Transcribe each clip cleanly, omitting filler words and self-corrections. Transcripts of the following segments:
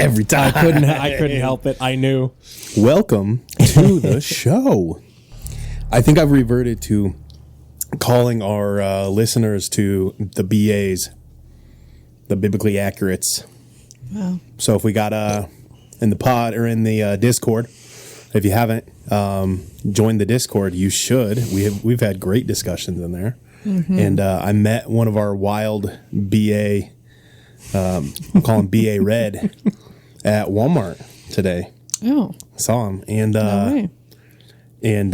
every time. I couldn't help it. I knew. Welcome to the show. I think I've reverted to calling our listeners to the BAs, the biblically accurates. Wow. So if we got in the pod or in the Discord, if you haven't joined the Discord, you should. We've had great discussions in there. Mm-hmm. And I met one of our wild BA, I'll call him BA Red, at Walmart today. Oh. Saw him. And No way. and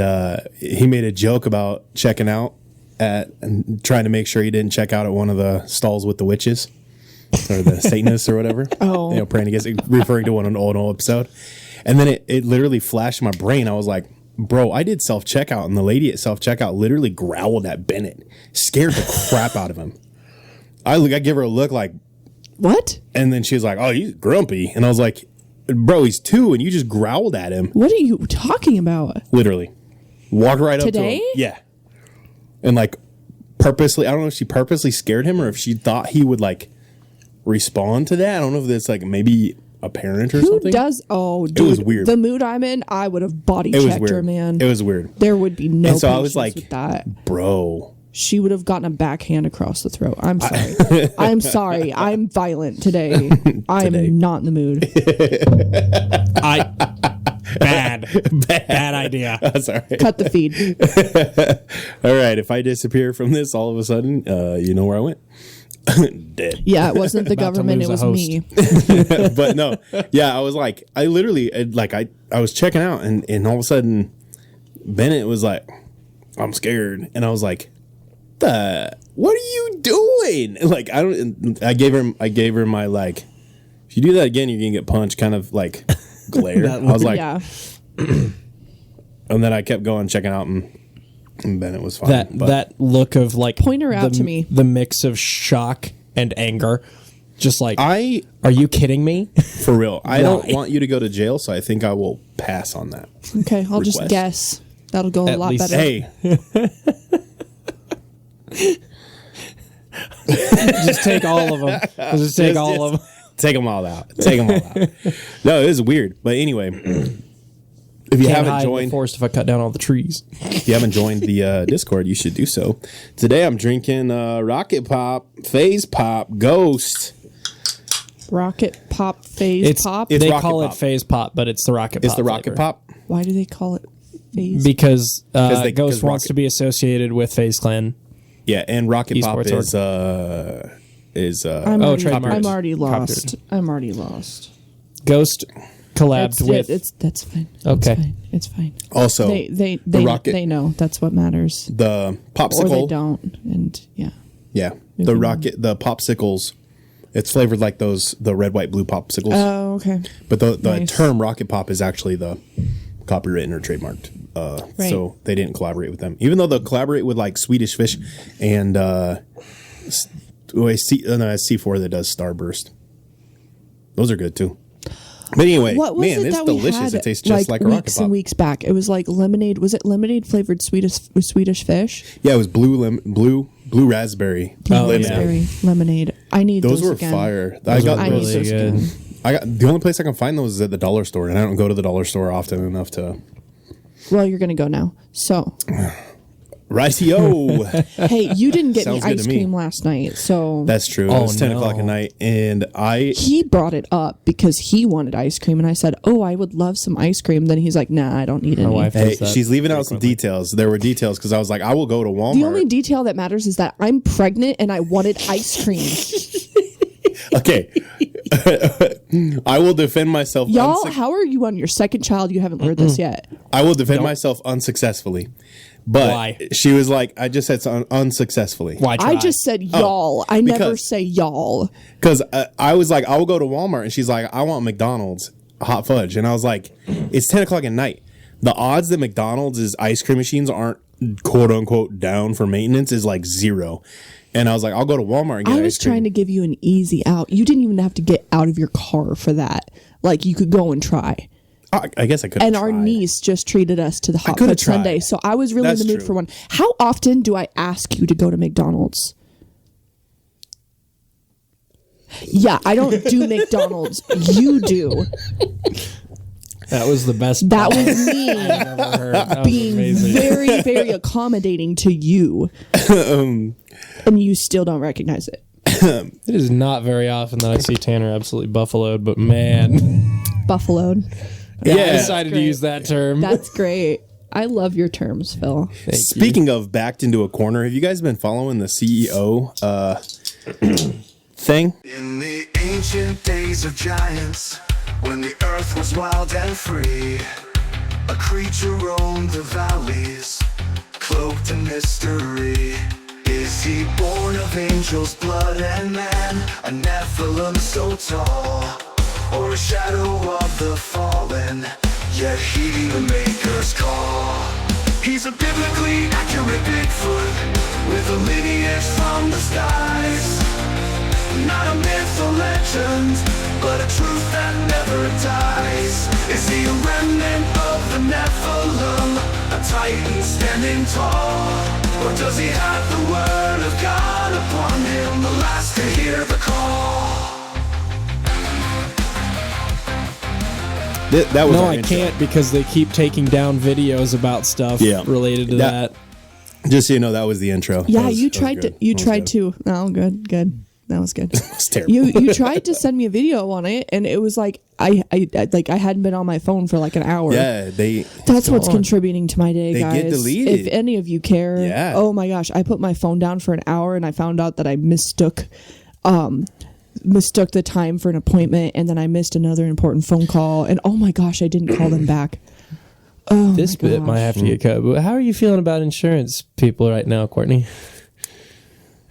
he made a joke about checking out and trying to make sure he didn't check out at one of the stalls with the witches or the Satanists or whatever. Oh. You know, praying against, referring to an old episode. And then it literally flashed in my brain. I was like, bro, I did self-checkout, and the lady at self-checkout literally growled at Bennett. Scared the crap out of him. I give her a look like, what? and then she was like, oh, he's grumpy. And I was like, bro, he's 2, and you just growled at him. What are you talking about? Literally. Walked right up to Today? him. Yeah. And like purposely, I don't know if she purposely scared him or if she thought he would like respond to that. I don't know if it's like maybe a parent or Who something. does? Oh, dude. It was weird. The mood I'm in, I would have body It was checked weird. her, man. It was weird. There would be no And so I patience was like, with that. bro. She would have gotten a backhand across the throat. I'm sorry. I'm sorry. I'm violent today. I'm not in the mood. Bad idea. That's all right. Cut the feed. All right. If I disappear from this all of a sudden, you know where I went. Dead. Yeah, it wasn't the government. It lose was a me. But no. Yeah, I was like, I literally, like, I was checking out and all of a sudden Bennett was like, I'm scared. And I was like, what are you doing? Like, I gave her my, like, if you do that again, you're going to get punched kind of like glare. I was like, Yeah. and then I kept going, checking out, and Bennett was fine. That look of like, Point her out to me. The mix of shock and anger, just like, are you kidding me? for real, I don't Why? want you to go to jail, so I think I will pass on that. Okay, I'll just Request. guess. That'll go a At lot least- better. Hey, Just take all of them. Just take all of them. take them all out. Take them all out. No, it was weird, but anyway, if you Can't haven't hide in the joined, forest if I cut down all the trees. if you haven't joined the Discord, you should do so. Today I'm drinking Rocket Pop, Phase Pop, Ghost. Rocket Pop, Phase Pop? it's They Rocket call Pop. it Phase Pop, but it's the Rocket Pop. It's the Rocket flavor. Pop. Why do they call it Phase? Because Because Ghost wants Rocket- to be associated with FaZe Clan. Yeah, and Rocket Pop Esports is I'm already, trademarked. I'm already lost. Copyrighted. I'm already lost. Ghost collabed with. That's fine. Okay. It's fine. also They Rocket, they know that's what matters. the popsicle. Or they don't. And yeah. Yeah, the Rocket, the popsicles. It's flavored like the red, white, blue popsicles. Oh, okay. But the Nice. term Rocket Pop is actually the copywritten or trademarked. Right. So they didn't collaborate with them, even though they'll collaborate with like Swedish Fish and C4 that does Starburst. Those are good too. But anyway, What was man, it it's that we delicious. had, It tastes just like a Rocket weeks Pop. and weeks back? It was like lemonade. Was it lemonade flavored Swedish Fish? Yeah, it was blue raspberry. Raspberry lemonade. I need those Those were again. fire. Those I are got I need really those good. again. I got the only place I can find those is at the dollar store, and I don't go to the dollar store often enough to. Well, you're gonna go now. So, Rightio. hey, you didn't get me Sounds good ice to me. cream last night, so That's true. Oh, It was 10 no. o'clock at night, and he brought it up because he wanted ice cream, and I said, "Oh, I would love some ice cream." Then he's like, "Nah, I don't need any." wife Hey, does that she's leaving out some details. There were details because I was like, I will go to Walmart. The only detail that matters is that I'm pregnant and I wanted ice cream. Okay. I will defend myself. Y'all, how are you on your second child? You haven't heard this yet. I will defend myself unsuccessfully. But Why? she was like, I just said unsuccessfully. Why try? I just said y'all. I never because- say y'all. Because I was like, I will go to Walmart. And she's like, I want McDonald's hot fudge. And I was like, it's 10 o'clock at night. The odds that McDonald's ice cream machines aren't quote unquote down for maintenance is like 0. And I was like, I'll go to Walmart and get I was ice cream. trying to give you an easy out. You didn't even have to get out of your car for that. Like, you could go and try. I guess I could. And our niece just treated us to the hot coulda fudge sundae. tried. So I was really That's in the mood true. for one. How often do I ask you to go to McDonald's? Yeah, I don't do McDonald's. You do. That was the best. That pause was me I've ever heard. That was being amazing. very, very accommodating to you. And you still don't recognize it. It is not very often that I see Tanner absolutely buffaloed, but man, Buffaloed. I Yeah. decided to Great. use that term. That's great. I love your terms, Phil. Thank you. Speaking of backed into a corner, have you guys been following the CEO thing? In the ancient days of giants, when the earth was wild and free, a creature roamed the valleys, cloaked in mystery. Is he born of angels' blood and man, a Nephilim so tall, or a shadow of the fallen, yet heeding the Maker's call? He's a biblically accurate Bigfoot, with a lineage from the skies. Not a myth or legend, but a truth that never dies. Is he a remnant of the Nephilim, a titan standing tall? Or does he have the word of God upon him, the last to hear the call? That was No, our I intro. can't because they keep taking down videos about stuff Yeah. related to that. Just so you know, that was the intro. Yeah, That was- you that was tried to. good. You That was tried good. to. Oh, good. That was good. It's terrible. You tried to send me a video on it, and it was like I hadn't been on my phone for like an hour. Yeah, That's what's on. contributing to my day, They guys. get deleted. If any of you care, Yeah. oh my gosh, I put my phone down for an hour, and I found out that I mistook the time for an appointment, and then I missed another important phone call, and oh my gosh, I didn't call them back. Oh, This my bit gosh. might have to get cut. But how are you feeling about insurance people right now, Courtney?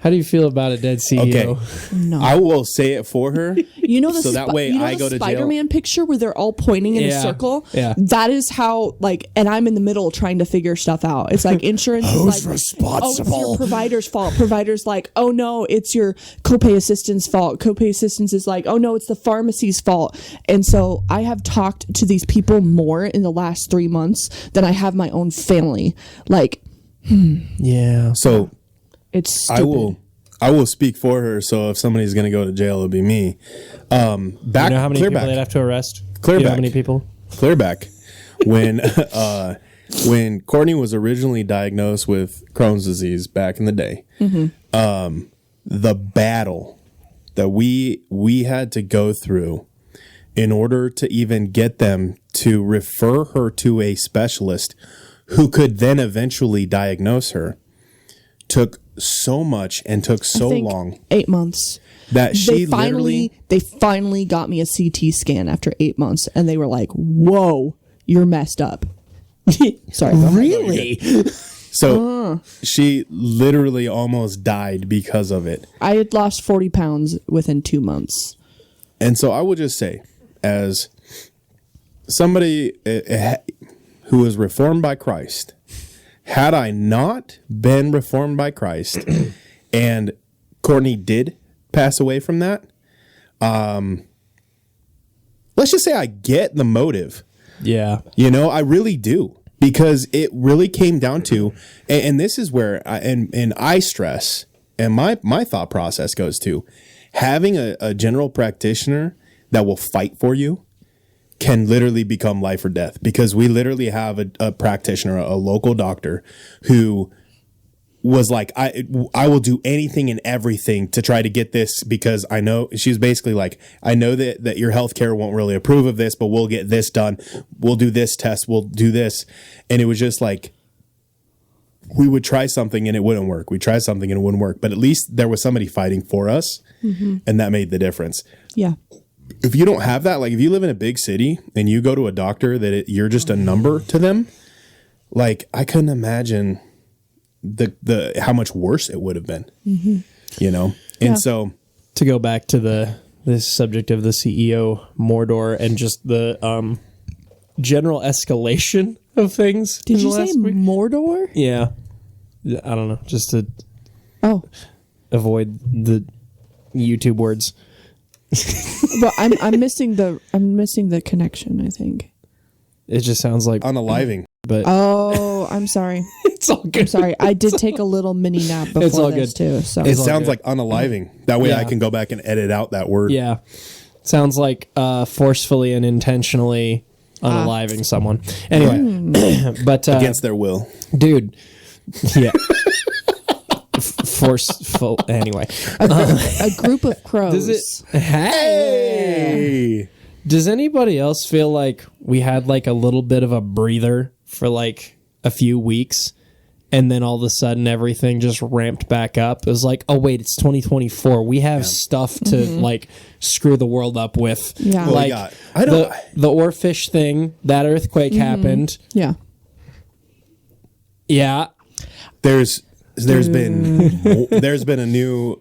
How do you feel about a dead CEO? Okay. No. I will say it for her. You know the So that way you know I the go to jail. Spider-Man picture where they're all pointing in a Yeah. circle. Yeah. That is how and I'm in the middle trying to figure stuff out. It's like insurance is like, oh, it's your provider's fault. Provider's like, oh no, it's your copay assistant's fault. Copay assistance is like, oh no, it's the pharmacy's fault. And so I have talked to these people more in the last 3 months than I have my own family. Like, Yeah. So it's stupid. I will speak for her. So if somebody's going to go to jail, it'll be me. Back You know how many clear people back. they'd have to arrest? Clear You know how back. many people? Clear back. When when Courtney was originally diagnosed with Crohn's disease back in the day, the battle that we had to go through in order to even get them to refer her to a specialist who could then eventually diagnose her took so much and took so I think long 8 months. that she literally They finally got me a CT scan after 8 months, and they were like, "Whoa, you're messed up." Sorry. go ahead. Really? so she literally almost died because of it. I had lost 40 pounds within 2 months. And so I would just say, as somebody who is reformed by Christ, had I not been reformed by Christ and Courtney did pass away from that, let's just say I get the motive. Yeah. You know, I really do. Because it really came down to, and this is where I stress, and my thought process goes to, having a general practitioner that will fight for you can literally become life or death. Because we literally have a practitioner, a local doctor, who was like, I will do anything and everything to try to get this, because I know, she was basically like, I know that your healthcare won't really approve of this, but we'll get this done. We'll do this test. We'll do this. And it was just like, we would try something and it wouldn't work. We tried something and it wouldn't work, but at least there was somebody fighting for us. And that made the difference. Yeah. If you don't have that, like if you live in a big city and you go to a doctor that you're just a number to them, like I couldn't imagine the how much worse it would have been, you know? And Yeah. so To go back to this subject of the CEO Mordor and just the general escalation of things. Did in you the say last week. Mordor? Yeah. I don't know. Just to Oh, avoid the YouTube words. but I'm missing the connection, I think. It just sounds like unaliving. but Oh, I'm sorry. It's all good. I'm sorry. I did take a little mini nap before all this good. too. So It sounds like unaliving. That way Yeah. I can go back and edit out that word. Yeah. Sounds like forcefully and intentionally unaliving someone. Anyway, but Against their will. dude, yeah. Forceful. Anyway, a group of crows. does it? Hey. Does anybody else feel like we had like a little bit of a breather for like a few weeks, and then all of a sudden everything just ramped back up? It was like, oh wait, it's 2024. We have stuff to like screw the world up with. Yeah. Well, Like yeah. I don't- the Oarfish thing, that earthquake happened. Yeah. Yeah. There's been a new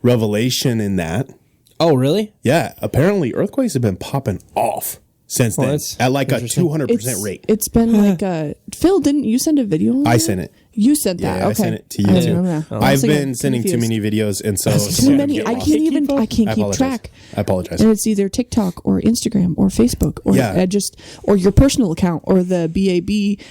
revelation in that. Oh really? Yeah, apparently earthquakes have been popping off since Well, then that's at like a interesting. 200% rate. It's been like a Phil. Didn't you send a video? On I that? sent it. You sent that. Yeah, Okay. I sent it to you I too. don't know. I was I've like, been I'm sending too confused. many videos, and so Too some many. get I lost. can't even. I can't I keep apologize. track. I apologize. And it's either TikTok or Instagram or Facebook or Yeah. or your personal account or the BAB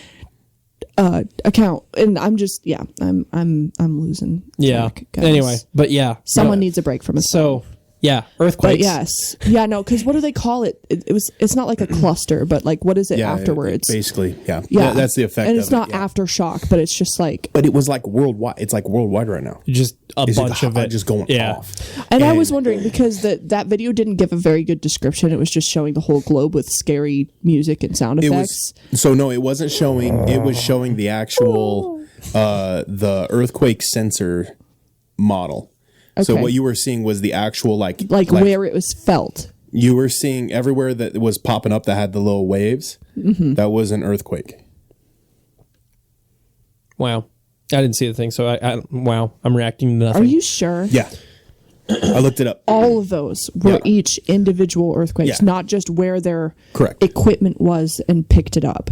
account. And I'm just I'm losing. Yeah. track, guys. Anyway, but yeah. someone No. needs a break from us. So yeah, But earthquakes. yes, yeah, no, because what do they call it? It's not like a cluster, but like what is it Yeah, afterwards? basically, yeah. Yeah, That's the effect. and it's of not it, yeah. aftershock, but it's just like. But it was like worldwide. It's like worldwide right now. Just a It's bunch of it just going yeah. off. And I was wondering because that video didn't give a very good description. It was just showing the whole globe with scary music and sound It effects. was so no, it wasn't showing. It was showing the actual the earthquake sensor model. So Okay. what you were seeing was the actual like where it was felt. you were seeing everywhere that was popping up that had the little waves. Mm-hmm. That was an earthquake. Wow. I didn't see the thing, so wow, I'm reacting to nothing. Are you sure? Yeah, I looked it up. All of those were Yeah. each individual earthquakes, Yeah. not just where their Correct. equipment was and picked it up.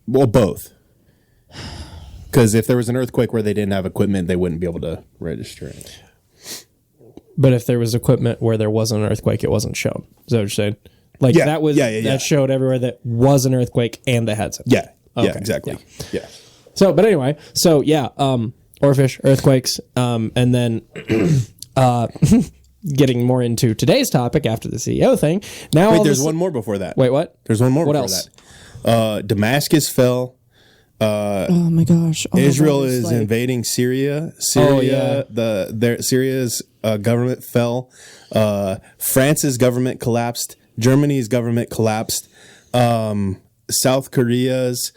Well, both. Because if there was an earthquake where they didn't have equipment, they wouldn't be able to register it. But if there was equipment where there wasn't an earthquake, it wasn't shown. Is that what you're saying? Like Yeah. that was Yeah. that showed everywhere that was an earthquake and they had some. Yeah. Okay. Yeah. Exactly. Yeah. So, but anyway, so yeah, Oarfish, earthquakes, and then getting more into today's topic after the CEO thing. Now, Wait, all there's this- one more before that. Wait, what? There's one more What before else? that. Damascus fell. Oh my gosh! Oh, Israel that was is like- invading Syria. Oh, yeah. Syria's government fell. France's government collapsed. Germany's government collapsed. South Korea's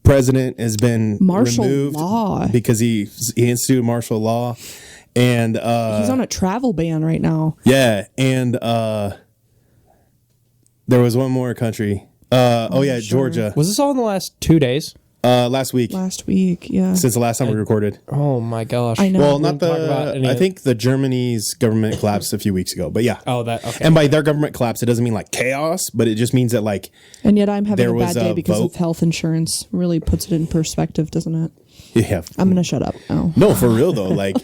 president has been Martial removed law. because he instituted martial law, and He's on a travel ban right now. yeah, and there was one more country. Georgia. Was this all in the last 2 days? Last week, Last week, yeah. since the last time we recorded. Oh my gosh! I know. Well, We not didn't talk about any I of- think the Germany's government collapsed a few weeks ago, but yeah. Oh, that okay. And by their government collapse, it doesn't mean like chaos, but it just means that like And yet I'm having There a bad was day a because vote. of health insurance. Really puts it in perspective, doesn't it? yeah. I'm gonna shut up. Oh, No, for real though, like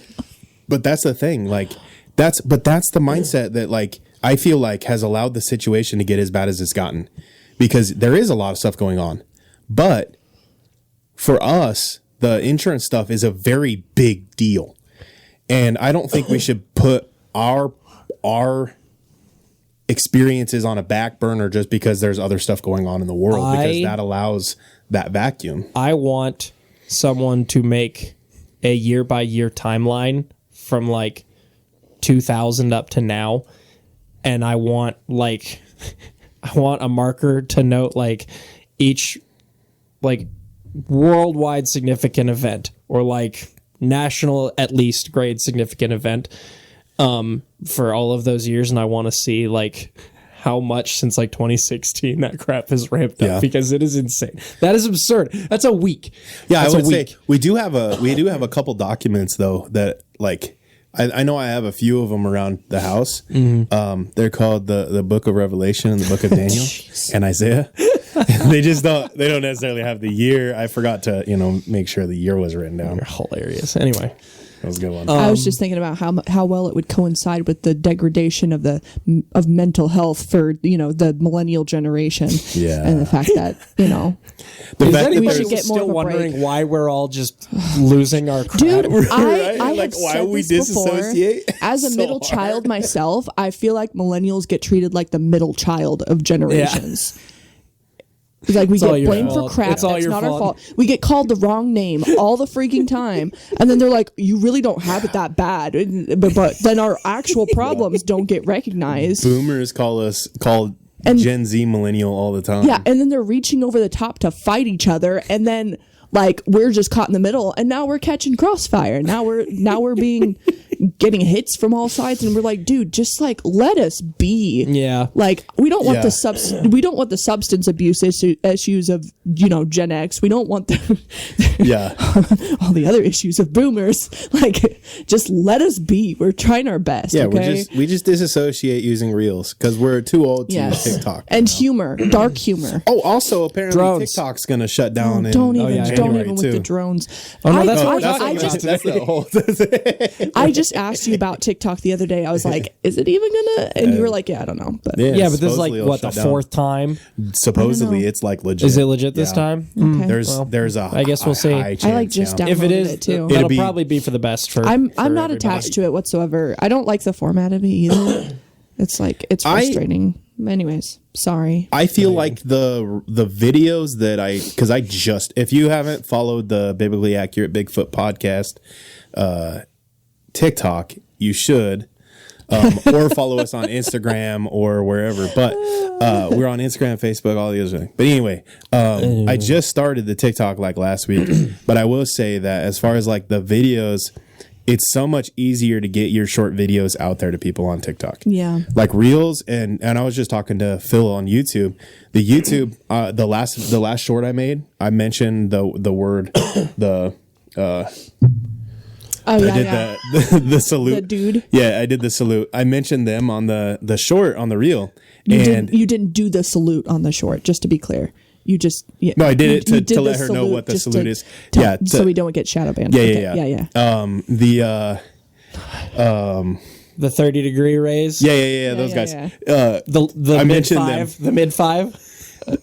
but that's the thing, like that's the mindset that like I feel like has allowed the situation to get as bad as it's gotten because there is a lot of stuff going on. But for us, the insurance stuff is a very big deal. And I don't think we should put our experiences on a back burner just because there's other stuff going on in the world because that allows that vacuum. I want someone to make a year by year timeline from like 2000 up to now, and I want like I want a marker to note like each like worldwide significant event or like national at least grade significant event for all of those years, and I want to see like how much since like 2016 that crap has ramped up Yeah. because it is insane. That is absurd. That's a week. Yeah, That's I would a week. say we do have a couple documents though that like I know I have a few of them around the house. They're called the Book of Revelation and the Book of Daniel and Isaiah. they don't necessarily have the year. I forgot to make sure the year was written down. You're hilarious. Anyway, That was a good one. I was just thinking about how well it would coincide with the degradation of mental health for the millennial generation. Yeah. And the fact that The Is fact that anybody should get more still of a wondering break. why we're all just losing our crap? Dude, Right? I Like, have why said would we this before. disassociate As a so middle hard? child myself, I feel like millennials get treated like the middle child of generations. It's like we all get your blamed for fault. crap. It's all That's your not our fault. fault. We get called the wrong name all the freaking time, and then they're like, "You really don't have it that bad." But then our actual problems don't get recognized. Boomers call Gen Z millennial all the time. Yeah, and then they're reaching over the top to fight each other, and then like we're just caught in the middle, and now we're catching crossfire. Now we're getting hits from all sides, and we're like, dude, just like let us be. Yeah. Like we don't want Yeah. the substance abuse issues of Gen X. We don't want Yeah. all the other issues of boomers. Like just let us be. We're trying our best. Yeah, okay? we just disassociate using reels because we're too old to use TikTok. And humor, dark humor. Oh, also apparently Drones. TikTok's gonna shut down. Don't in even January, with too. the drones. Oh, no, that's I, what I, we're talking I about. just That's the whole. I just asked you about TikTok the other day. I was like, is it even gonna? And you were like, yeah, I don't know. But Yeah, but this is like supposedly it'll what, the shut down. fourth time? Supposedly it's like legit. Is it legit this Yeah. time? Okay. There's a. I guess we'll see. high I like chance, just yeah. downloaded If it is, it too. that'll be- probably be for the best for. I'm for not everybody. attached to it whatsoever. I don't like the format of it either. It's like it's frustrating. Anyways, sorry. I feel like the videos that because I just, if you haven't followed the Biblically Accurate Bigfoot podcast TikTok, you should, or follow us on Instagram or wherever. But we're on Instagram, Facebook, all the other things. But anyway, I just started the TikTok like last week, but I will say that as far as like the videos, it's so much easier to get your short videos out there to people on TikTok. Yeah. Like Reels, and I was just talking to Phil on YouTube. The YouTube, the last short I made, I mentioned the word Oh I yeah, did yeah. the salute. The dude. Yeah, I did the salute. I mentioned them on the short on the reel. You and didn't do the salute on the short. Just to be clear, you just No, I did it you to did let the her know what the just salute to- is. to- Yeah, so we don't get shadow banned. yeah, Okay, yeah. yeah. The 30-degree raise. Yeah, those yeah, guys. yeah. The I mid mentioned five. The mid five.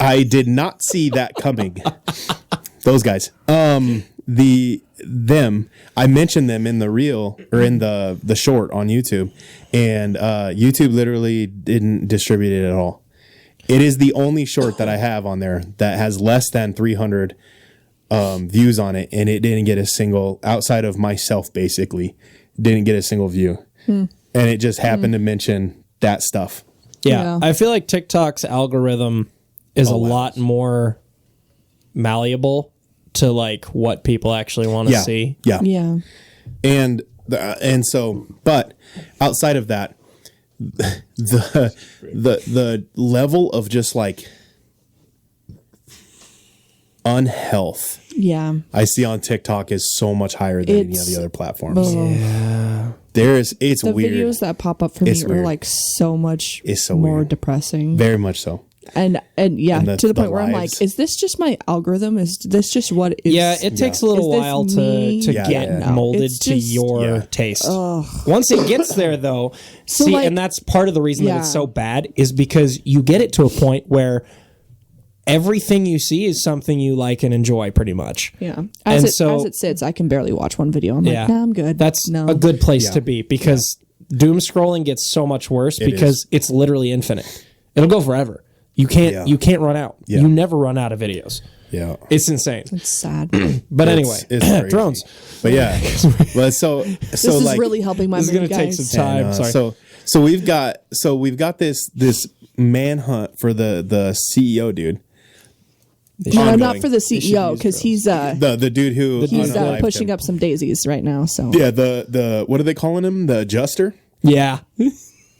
I did not see that coming. Those guys. I mentioned them in the reel or in the short on YouTube, and YouTube literally didn't distribute it at all. It is the only short that I have on there that has less than 300 views on it, and it didn't get a single, outside of myself basically, didn't get a single view. And it just happened to mention that stuff. Yeah. Yeah. I feel like TikTok's algorithm is a lot more malleable to like what people actually want to Yeah. see. Yeah. Yeah. And so, but outside of that, the level of just like unhealth Yeah. I see on TikTok is so much higher than any of It's- the other platforms. Ugh. It's The weird. videos that pop up for me It's are weird. like so much It's so more weird. depressing. Very much so. And yeah, And the- to the point the where I'm lives. like, is this just my algorithm? Is this just what is? Yeah, it takes a little Is this while to me? to Yeah, get yeah. molded It's to just- your Yeah. taste. Once it gets there, though, So, see, like- and that's part of the reason that it's Yeah. so bad is because you get it to a point where everything you see is something you like and enjoy, pretty much. Yeah. As And it sits, I can barely watch one video. I'm like, nah, I'm good. That's no. a good place Yeah. to be because doom scrolling gets so much worse because is. it's literally infinite. It'll go forever. You Yeah. can't run out. Yeah. You never run out of videos. Yeah. It's insane. It's sad. But anyway, It's crazy. drones. But yeah. But so This is like really helping my This is mood, gonna take guys. some time. And, Sorry. So we've got this manhunt for the CEO dude. No, Ongoing. not for the CEO because he's The dude who unalived pushing him. up some daisies right now. So Yeah, the what are they calling him? The adjuster. Yeah.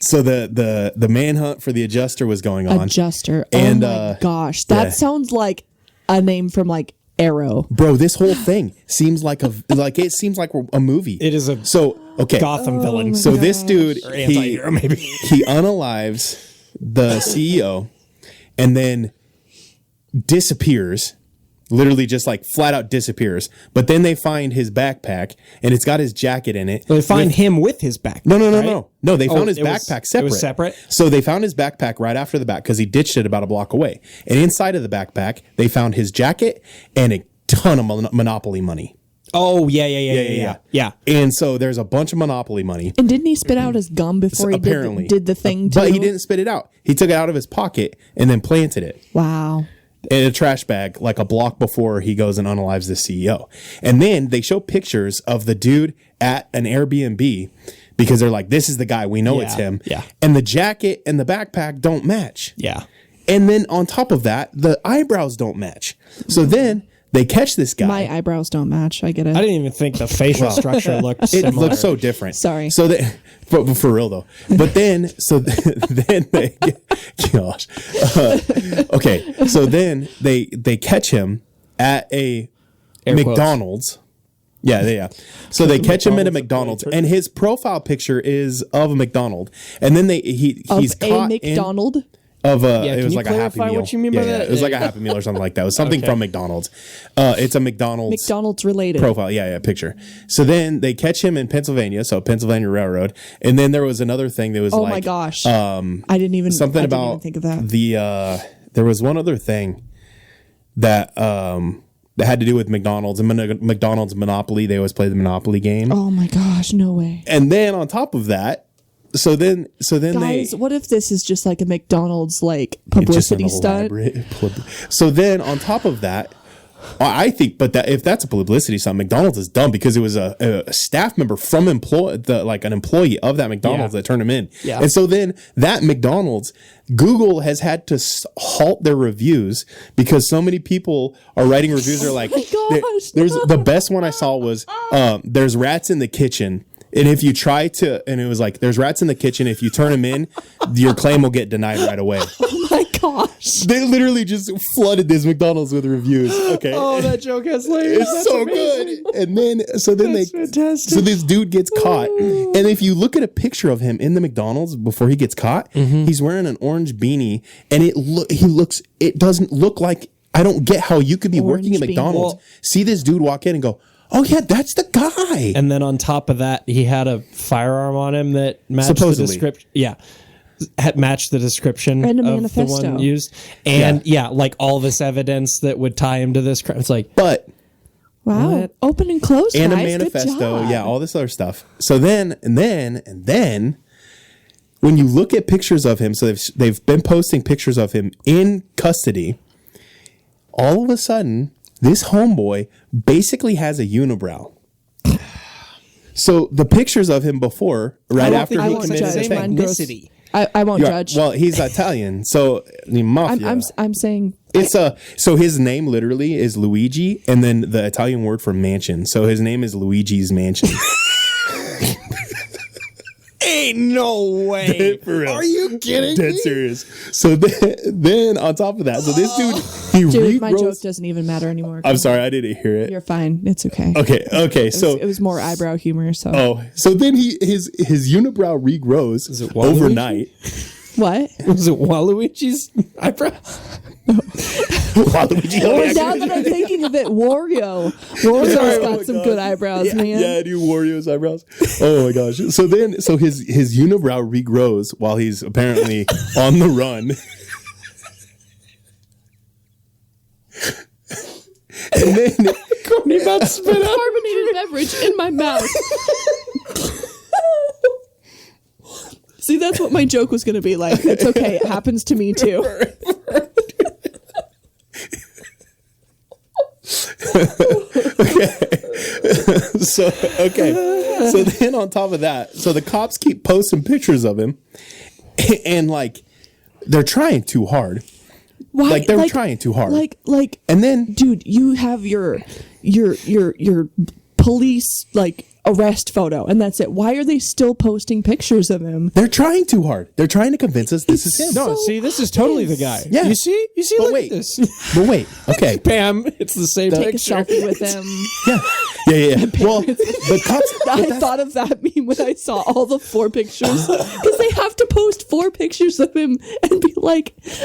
So the manhunt for the adjuster was going on. adjuster. And, oh my gosh, that yeah. sounds like a name from like Arrow. Bro, this whole thing seems like it seems like a movie. It is a So okay, Gotham villain. so this dude Or anti-hero, maybe. he unalives the CEO and then disappears Literally just like flat out disappears. But then they find his backpack and it's got his jacket in it. They find him with his backpack. No, they found his backpack separate. It was separate? So they found his backpack right after the back because he ditched it about a block away. And inside of the backpack, they found his jacket and a ton of Monopoly money. Oh, yeah. And so there's a bunch of Monopoly money. And didn't he spit out his gum before he did the thing too? But he didn't spit it out. He took it out of his pocket and then planted it. Wow. In a trash bag, like a block before he goes and unalives the CEO. And then they show pictures of the dude at an Airbnb because they're like, this is the guy. We know it's him. Yeah. And the jacket and the backpack don't match. Yeah. And then on top of that, the eyebrows don't match. So then they catch this guy. My eyebrows don't match. I get it. I didn't even think the facial structure looked similar. It looks so different. Sorry. So they, but for real though. But then, then they, gosh. Okay. So then they catch him at a Air McDonald's. Quotes. Yeah. So they catch him at a McDonald's, and his profile picture is of a McDonald's, and then he's caught a McDonald's. It was you like a Happy clarify Meal. what you mean by that? It was like a Happy Meal or something like that. It was something from McDonald's. It's a McDonald's related profile. Yeah, picture. So then they catch him in Pennsylvania, so Pennsylvania Railroad, and then there was another thing that was oh my gosh, I didn't even think of that. There was one other thing that had to do with McDonald's and McDonald's Monopoly. They always play the Monopoly game. Oh my gosh, no way. And then on top of that. So then guys, what if this is just like a McDonald's like publicity stunt? So then on top of that, I think, if that's a publicity stunt, McDonald's is dumb because it was a staff member from an employee of that McDonald's that turned him in. Yeah. And so then that McDonald's, Google has had to halt their reviews because so many people are writing reviews. They're like, there's the best one I saw was there's rats in the kitchen. And if you try to, and it was like, there's rats in the kitchen. If you turn them in, your claim will get denied right away. Oh my gosh. They literally just flooded this McDonald's with reviews. Okay. Oh, that joke has layers. It's so amazing. Good. And then, so this dude gets caught. And if you look at a picture of him in the McDonald's before he gets caught, he's wearing an orange beanie and it doesn't look like, I don't get how you could be working at McDonald's, see this dude walk in and go, oh yeah, that's the guy. And then on top of that, he had a firearm on him that matched the description. Yeah, had matched the description and a of manifesto. the one used. And like all this evidence that would tie him to this crime. It's like, but wow, what? Open and close, and guys. A manifesto, all this other stuff. So then, and then, when you look at pictures of him, so they've been posting pictures of him in custody. All of a sudden, this homeboy basically has a unibrow. So the pictures of him before, right after he committed the thing. ethnicity. I won't judge. Well, he's Italian, so the mafia. I'm saying it's so his name literally is Luigi, and then the Italian word for mansion. So his name is Luigi's Mansion. Ain't no way. For real. Are you kidding Dead me? serious. So then on top of that, so this dude, my joke doesn't even matter anymore. I'm sorry, I didn't hear it. You're fine. It's okay. Okay. So it was more eyebrow humor. So so then his unibrow regrows overnight. What was it? Waluigi's eyebrow. Waluigi. Now that I'm thinking of it, Wario's got some good eyebrows, man. Yeah, dude, Wario's eyebrows. Oh my gosh. So his unibrow regrows while he's apparently on the run. And then Courtney about to spit out carbonated beverage in my mouth. See, that's what my joke was going to be like. It's okay. It happens to me too. So then on top of that, so the cops keep posting pictures of him, and like they're trying too hard. Why? Like they're trying too hard. Like, and then, dude, you have your police arrest photo, and that's it. Why are they still posting pictures of him? They're trying too hard. They're trying to convince us this is him. No, see, this is totally the guy. Yeah. You see, but look wait, at this. But wait, okay. Bam, it's the same Take picture. a selfie with him. Yeah. Well, the cops. I thought of that meme when I saw all the 4 pictures because they have to post 4 pictures of him and be like, "Is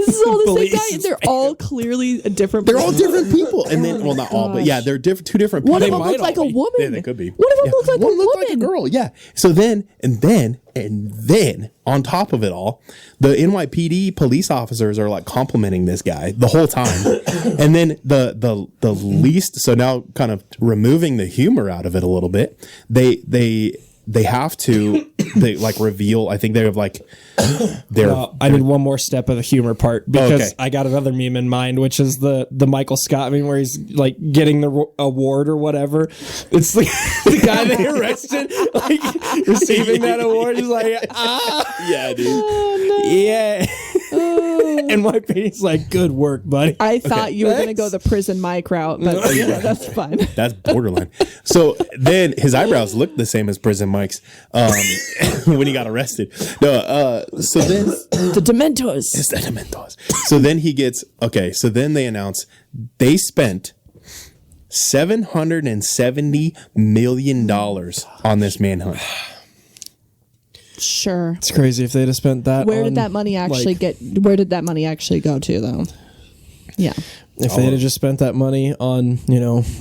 this all the same guy?" And they're all clearly a different. They're all different people, and then well, not all, but yeah, they're different. 2 different people. One of them looks like a woman. Yeah, they could be. One of them looks like a one looked woman. like a girl. Yeah. So then on top of it all, the NYPD police officers are like complimenting this guy the whole time, and then the least. So now, kind of removing the humor out of it a little bit, they have to like reveal. I think they have like I need one more step of the humor part because okay. I got another meme in mind, which is the Michael Scott meme where he's like getting the award or whatever. It's the guy they arrested, like receiving that award. He's like, yeah, dude. Oh, no. Yeah. And my PD's like, good work, buddy. I thought you were going to go the prison Mike route, but yeah, that's fine. That's borderline. So then his eyebrows looked the same as Prison Mike's when he got arrested. No, so then The Dementors. it's the Dementors. So then he gets so then they announce they spent $770 million on this manhunt. Sure. It's crazy if they'd have spent that. Where on, did that money actually Where did that money actually go to, though? Yeah. If they'd have just spent that money on,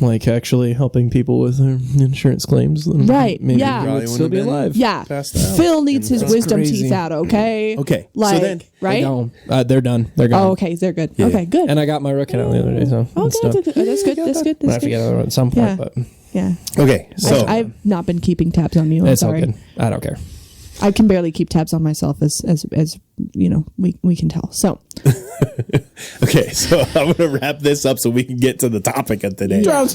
like actually helping people with their insurance claims, then Right, maybe yeah. we Probably would still be wouldn't have alive. Yeah. Passed out. Phil needs his That's wisdom crazy. teeth out, okay? Okay, so Like, then- right? They're done. They're gone. Oh, okay. They're good. Okay, good. And I got my root canal the other day, so Okay, it's done. that's good. That's good. I That's have to get good. another one at some point, Yeah. but Yeah. Okay, so I've not been keeping tabs on you. I'm it's all sorry. good. I don't care. I can barely keep tabs on myself, as we can tell. So okay, so I'm gonna wrap this up so we can get to the topic of today. Drowns.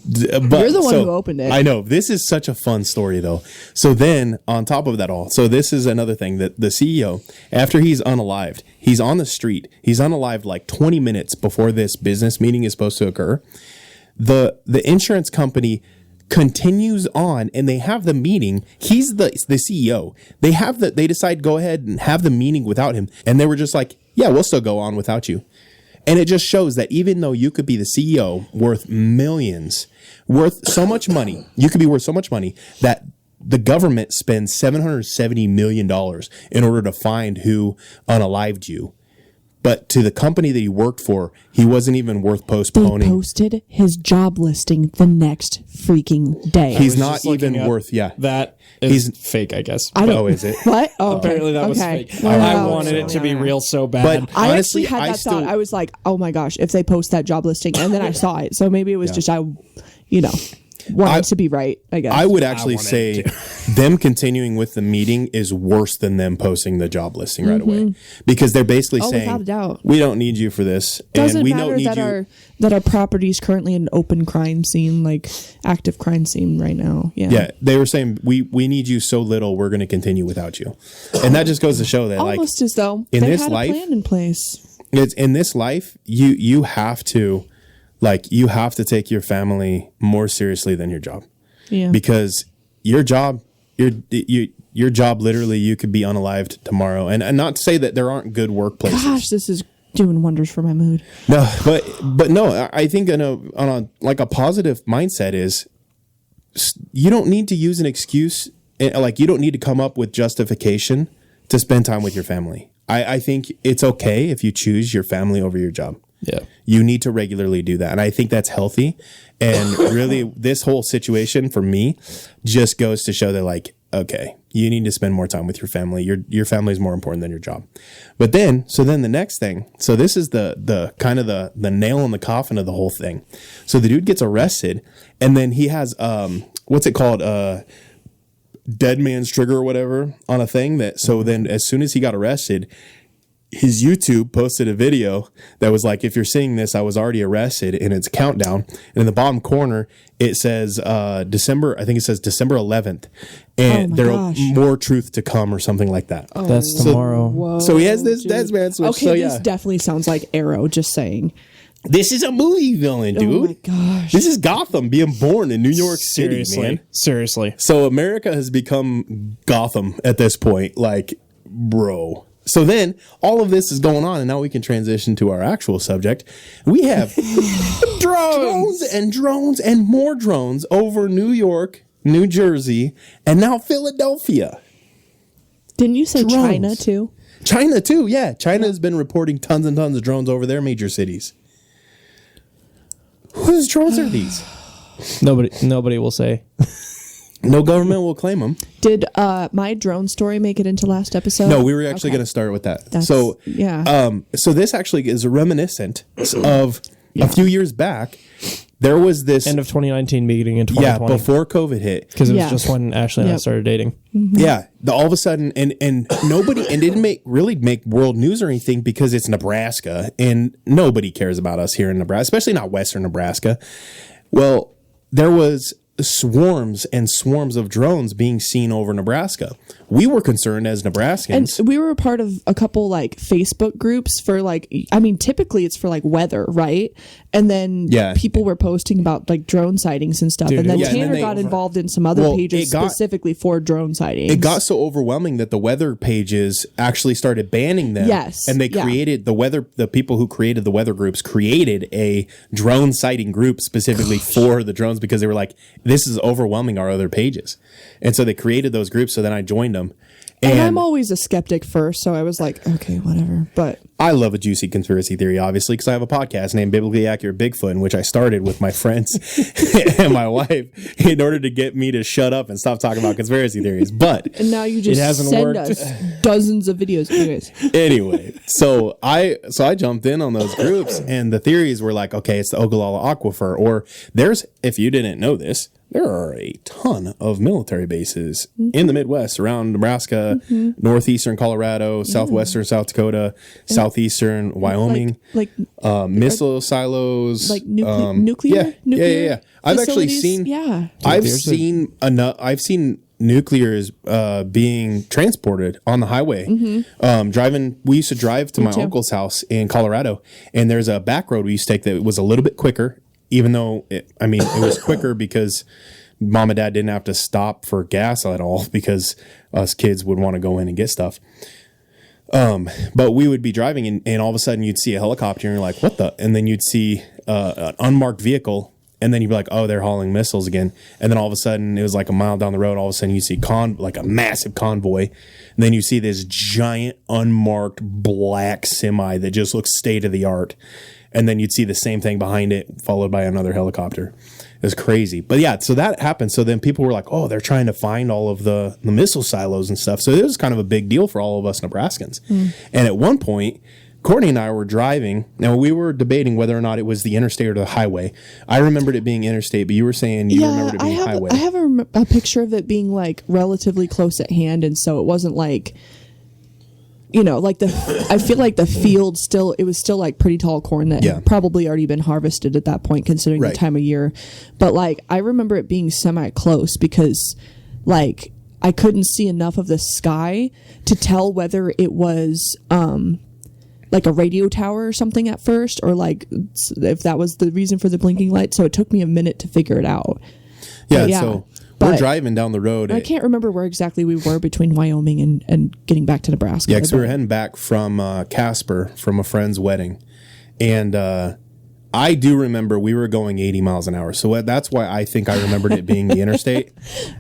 But, You're the one who opened it. I know. This is such a fun story, though. So then, on top of that all, so this is another thing that the CEO, after he's unalived, he's on the street. He's unalived like 20 minutes before this business meeting is supposed to occur. The insurance company continues on, and they have the meeting. He's the CEO. They decide go ahead and have the meeting without him, and they were just like, yeah, we'll still go on without you. And it just shows that even though you could be the CEO worth millions, worth so much money, you could be worth so much money that the government spends $770 million in order to find who unalived you. But to the company that he worked for, he wasn't even worth they postponing. posted his job listing the next freaking day. He's was not just looking even up worth, That is He's- fake, I guess. I don't. Oh, is it? What? Oh, okay. Apparently that was Okay. fake. Well, I wanted it to be real so bad. But I honestly, actually had I that still, thought. I was like, oh my gosh, if they post that job listing, and then I saw it. So maybe it was just wanted to be right, I guess. I would actually wanted say them continuing with the meeting is worse than them posting the job listing right away, because they're basically Oh, saying, without a doubt. we don't need you for this, Doesn't and we matter don't need that you. our property is currently an open crime scene, like active crime scene right now. Yeah. Yeah, they were saying we need you so little, we're going to continue without you, and that just goes to show that Almost as though in they this had life- a plan in place. it's in this life you have to take your family more seriously than your job, Yeah. because your job literally, you could be unalived tomorrow, and not to say that there aren't good workplaces. Gosh, this is doing wonders for my mood. No, but no, I think on a positive mindset is you don't need to use an excuse, like you don't need to come up with justification to spend time with your family. I think it's okay if you choose your family over your job. yeah. You need to regularly do that, and I think that's healthy. And really, this whole situation for me just goes to show that, like, okay, you need to spend more time with your family. Your family is more important than your job. But then the next thing. So this is the kind of the nail in the coffin of the whole thing. So the dude gets arrested, and then he has what's it called? Dead man's trigger or whatever on a thing that. So then as soon as he got arrested, his YouTube posted a video that was like, if you're seeing this, I was already arrested, and it's a countdown. And in the bottom corner, it says December 11th. And Oh my there gosh. more truth to come or something like that. That's tomorrow. Whoa, So he has this dude. dead man switch. Okay, So this yeah, definitely sounds like Arrow. Just saying. this is a movie villain, dude. Oh my gosh. This is Gotham being born in New York City, man. Seriously. So America has become Gotham at this point. Like, bro. So then all of this is going on, and now we can transition to our actual subject. We have drones and more drones over New York, New Jersey, and now Philadelphia. Didn't you say Drones. China too? China too, yeah. China has been reporting tons and tons of drones over their major cities. Whose drones are these? Nobody will say. No government will claim them. Did my drone story make it into last episode? No, we were actually Okay. going to start with that. That's- So, yeah. so this actually is reminiscent of a few years back. There was this, End of 2019, beginning in yeah, 2020. before COVID hit. Because it was Yeah. just when Ashley and I Yep. started dating. Yeah, all of a sudden, and nobody, and didn't really make world news or anything because it's Nebraska, and nobody cares about us here in Nebraska, especially not Western Nebraska. Well, there was swarms and swarms of drones being seen over Nebraska. We were concerned as Nebraskans. And we were a part of a couple like Facebook groups for like, I mean, typically it's for like weather, right? And then Yeah. people were posting about like drone sightings and stuff. Dude, and then yeah, and then Tanner they- got involved in some other Well, pages it got- specifically for drone sightings. It got so overwhelming that the weather pages actually started banning them. Yes, And they yeah. created the people who created the weather groups created a drone sighting group specifically for the drones because they were like, this is overwhelming our other pages. And so they created those groups. So then I joined them. and I'm always a skeptic first, so I was like, okay, whatever. But I love a juicy conspiracy theory, obviously, because I have a podcast named Biblically Accurate Bigfoot, in which I started with my friends and my wife in order to get me to shut up and stop talking about conspiracy theories. But and now you just hasn't send worked. us dozens of videos. Anyways, anyway, so I jumped in on those groups, and the theories were like, okay, it's the Ogallala Aquifer, or there's, if you didn't know this, there are a ton of military bases in the Midwest around Nebraska, northeastern Colorado, southwestern South Dakota, southeastern Wyoming, like missile silos, like nuclear. Yeah. I've actually facilities? seen. Yeah. I've there's seen enough. I've seen nuclears being transported on the highway. Driving, we used to drive to my too. uncle's house in Colorado, and there's a back road we used to take that was a little bit quicker. Even though it was quicker because mom and dad didn't have to stop for gas at all because us kids would want to go in and get stuff. But we would be driving and all of a sudden you'd see a helicopter and you're like, what the? And then you'd see an unmarked vehicle and then you'd be like, oh, they're hauling missiles again. And then all of a sudden it was like a mile down the road. All of a sudden you'd see like a massive convoy. And then you see this giant unmarked black semi that just looks state of the art. And then you'd see the same thing behind it, followed by another helicopter. It was crazy. But yeah, so that happened. So then people were like, oh, they're trying to find all of the missile silos and stuff. So it was kind of a big deal for all of us Nebraskans. And at one point, Courtney and I were driving. Now, we were debating whether or not it was the interstate or the highway. I remembered it being interstate, but you were saying you remembered it being highway. I have a picture of it being like relatively close at hand, and so it wasn't like, you know, like I feel like the field it was still like pretty tall corn that Yeah. had probably already been harvested at that point, considering Right. the time of year. But like, I remember it being semi close because like I couldn't see enough of the sky to tell whether it was, like a radio tower or something at first, or like if that was the reason for the blinking light. So it took me a minute to figure it out. Yeah, Yeah, so but we're driving down the road. I can't remember where exactly we were between Wyoming and getting back to Nebraska. Yeah, because we were but- heading back from Casper from a friend's wedding. And I do remember we were going 80 miles an hour. So that's why I think I remembered it being the interstate.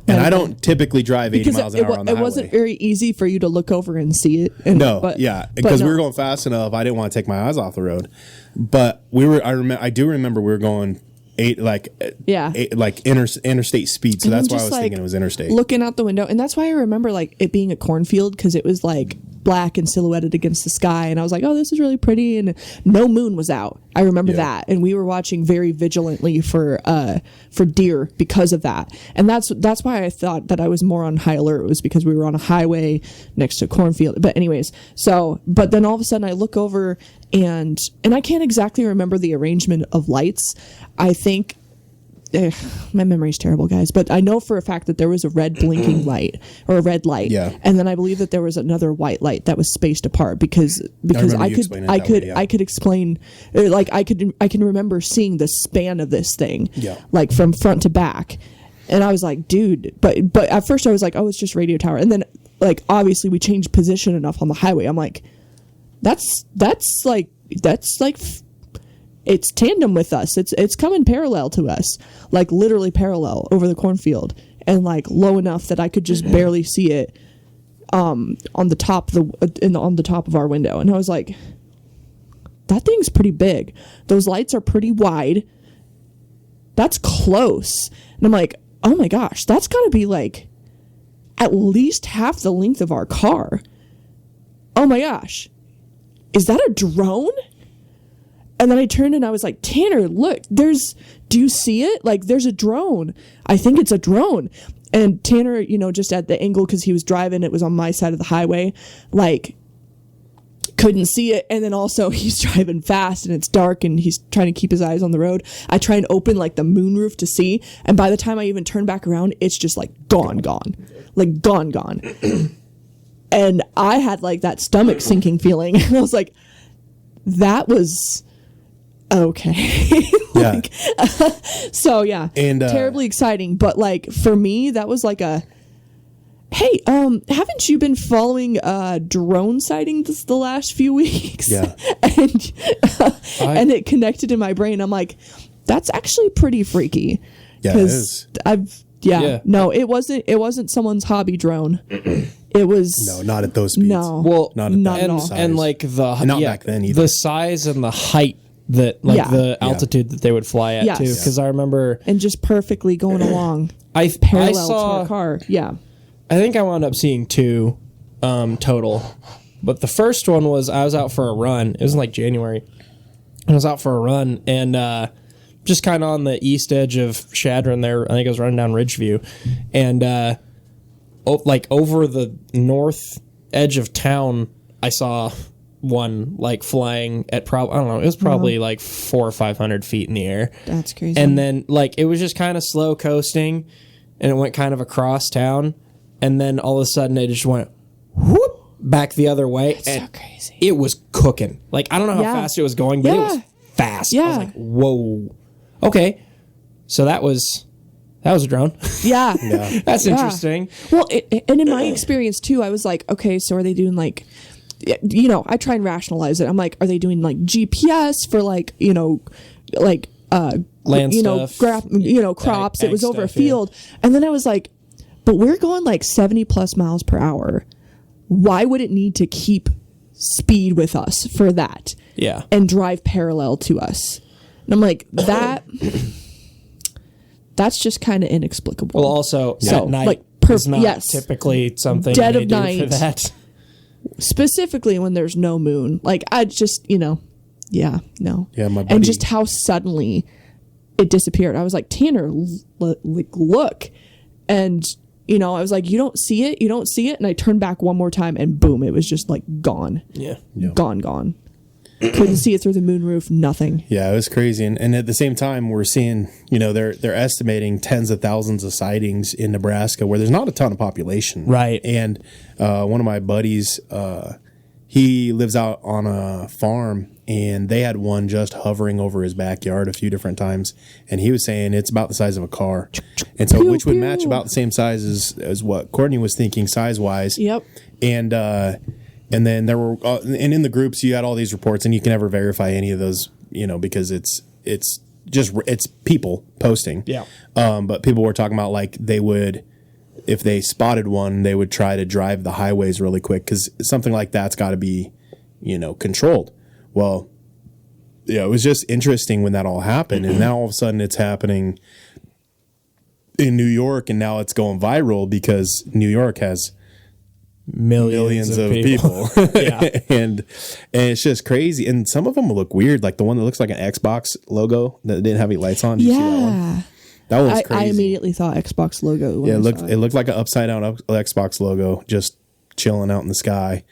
And I don't typically drive 80 because miles an hour on the it highway. wasn't very easy for you to look over and see it. And, No, but, yeah, but because no. we were going fast enough. I didn't want to take my eyes off the road. But I do remember we were going interstate speed. So And that's I'm why I just, was like, thinking it was interstate. looking out the window, and that's why I remember like it being a cornfield because it was like black and silhouetted against the sky, and I was like, oh, this is really pretty, and no moon was out. I remember Yeah. that, and we were watching very vigilantly for deer because of that, and that's why I thought that I was more on high alert. It was because we were on a highway next to a cornfield. But anyways, but then all of a sudden I look over and I can't exactly remember the arrangement of lights. I think my memory's terrible, guys, but I know for a fact that there was a red blinking light or a red light, Yeah. and then I believe that there was another white light that was spaced apart because remember I you could explaining it that way, yeah. I could explain, like I can remember seeing the span of this thing, Yeah. like from front to back, and I was like, dude, but at first I was like, oh, it's just radio tower, and then like obviously we changed position enough on the highway. I'm like, that's like it's tandem with us. It's coming parallel to us, like literally parallel over the cornfield, and like low enough that I could just barely see it on the top of our window, and I was like, that thing's pretty big. Those lights are pretty wide. That's close. And I'm like, oh my gosh, that's got to be like at least half the length of our car. Oh my gosh, is that a drone? And then I turned and I was like, Tanner, look, do you see it? Like, there's a drone. I think it's a drone. And Tanner, you know, just at the angle, because he was driving, it was on my side of the highway, like, couldn't see it. And then also he's driving fast and it's dark and he's trying to keep his eyes on the road. I try and open like the moonroof to see. And by the time I even turn back around, it's just like gone. Like gone. And I had like that stomach sinking feeling. And I was like, that was okay. Like, so yeah, and terribly exciting. But like for me, that was like a, hey, haven't you been following drone sightings the last few weeks? Yeah. And it connected in my brain. I'm like, that's actually pretty freaky. Yeah, it is. No, it wasn't someone's hobby drone. It was not at those speeds. No, well, not at that size. and like back then either. The size and the height that the altitude that they would fly at too. Because I remember, and just perfectly going along. I parallel saw to our car. Yeah. I think I wound up seeing 2 total. But the first one was I was out for a run. It was in like January. I was out for a run and just kind of on the east edge of Chadron there. I think I was running down Ridgeview. And like over the north edge of town, I saw one like flying at I don't know, it was probably like 400 or 500 feet in the air. That's crazy. And then like it was just kind of slow coasting and it went kind of across town. And then all of a sudden it just went whoop back the other way. That's and so crazy. It was cooking. Like, I don't know how fast it was going, but it was fast. Yeah. I was like, whoa. Okay. So that was a drone. Yeah. That's interesting. Well, and in my experience too, I was like, okay, so are they doing like, you know, I try and rationalize it. I'm like, are they doing like GPS for like, you know, like, land stuff, crops. It was over a field. Yeah. And then I was like, but we're going like 70 plus miles per hour. Why would it need to keep speed with us for that? Yeah. And drive parallel to us? And I'm like, that's just kind of inexplicable. Well, also, at night like, is not typically something dead they of do night for that. Specifically when there's no moon. Like, I just, no. Yeah, my buddy. And just how suddenly it disappeared. I was like, Tanner, look. And, I was like, you don't see it? And I turned back one more time and boom, it was just like gone. Yeah. Gone. Couldn't see it through the moonroof, nothing. Yeah, it was crazy. And at the same time, we're seeing, they're estimating tens of thousands of sightings in Nebraska where there's not a ton of population. Right. And one of my buddies, he lives out on a farm, and they had one just hovering over his backyard a few different times. And he was saying it's about the size of a car. And so, which would match about the same size as what Courtney was thinking size-wise. Yep. And then there were, and in the groups, you had all these reports, and you can never verify any of those, because it's people posting. Yeah. But people were talking about like they would, if they spotted one, they would try to drive the highways really quick because something like that's got to be, controlled. Well, it was just interesting when that all happened, and now all of a sudden it's happening in New York, and now it's going viral because New York has millions of people. Yeah. and it's just crazy, and some of them look weird, like the one that looks like an Xbox logo that didn't have any lights on. Did you see that one? That was crazy. I immediately thought Xbox logo. Yeah, it looked like an upside down Xbox logo just chilling out in the sky.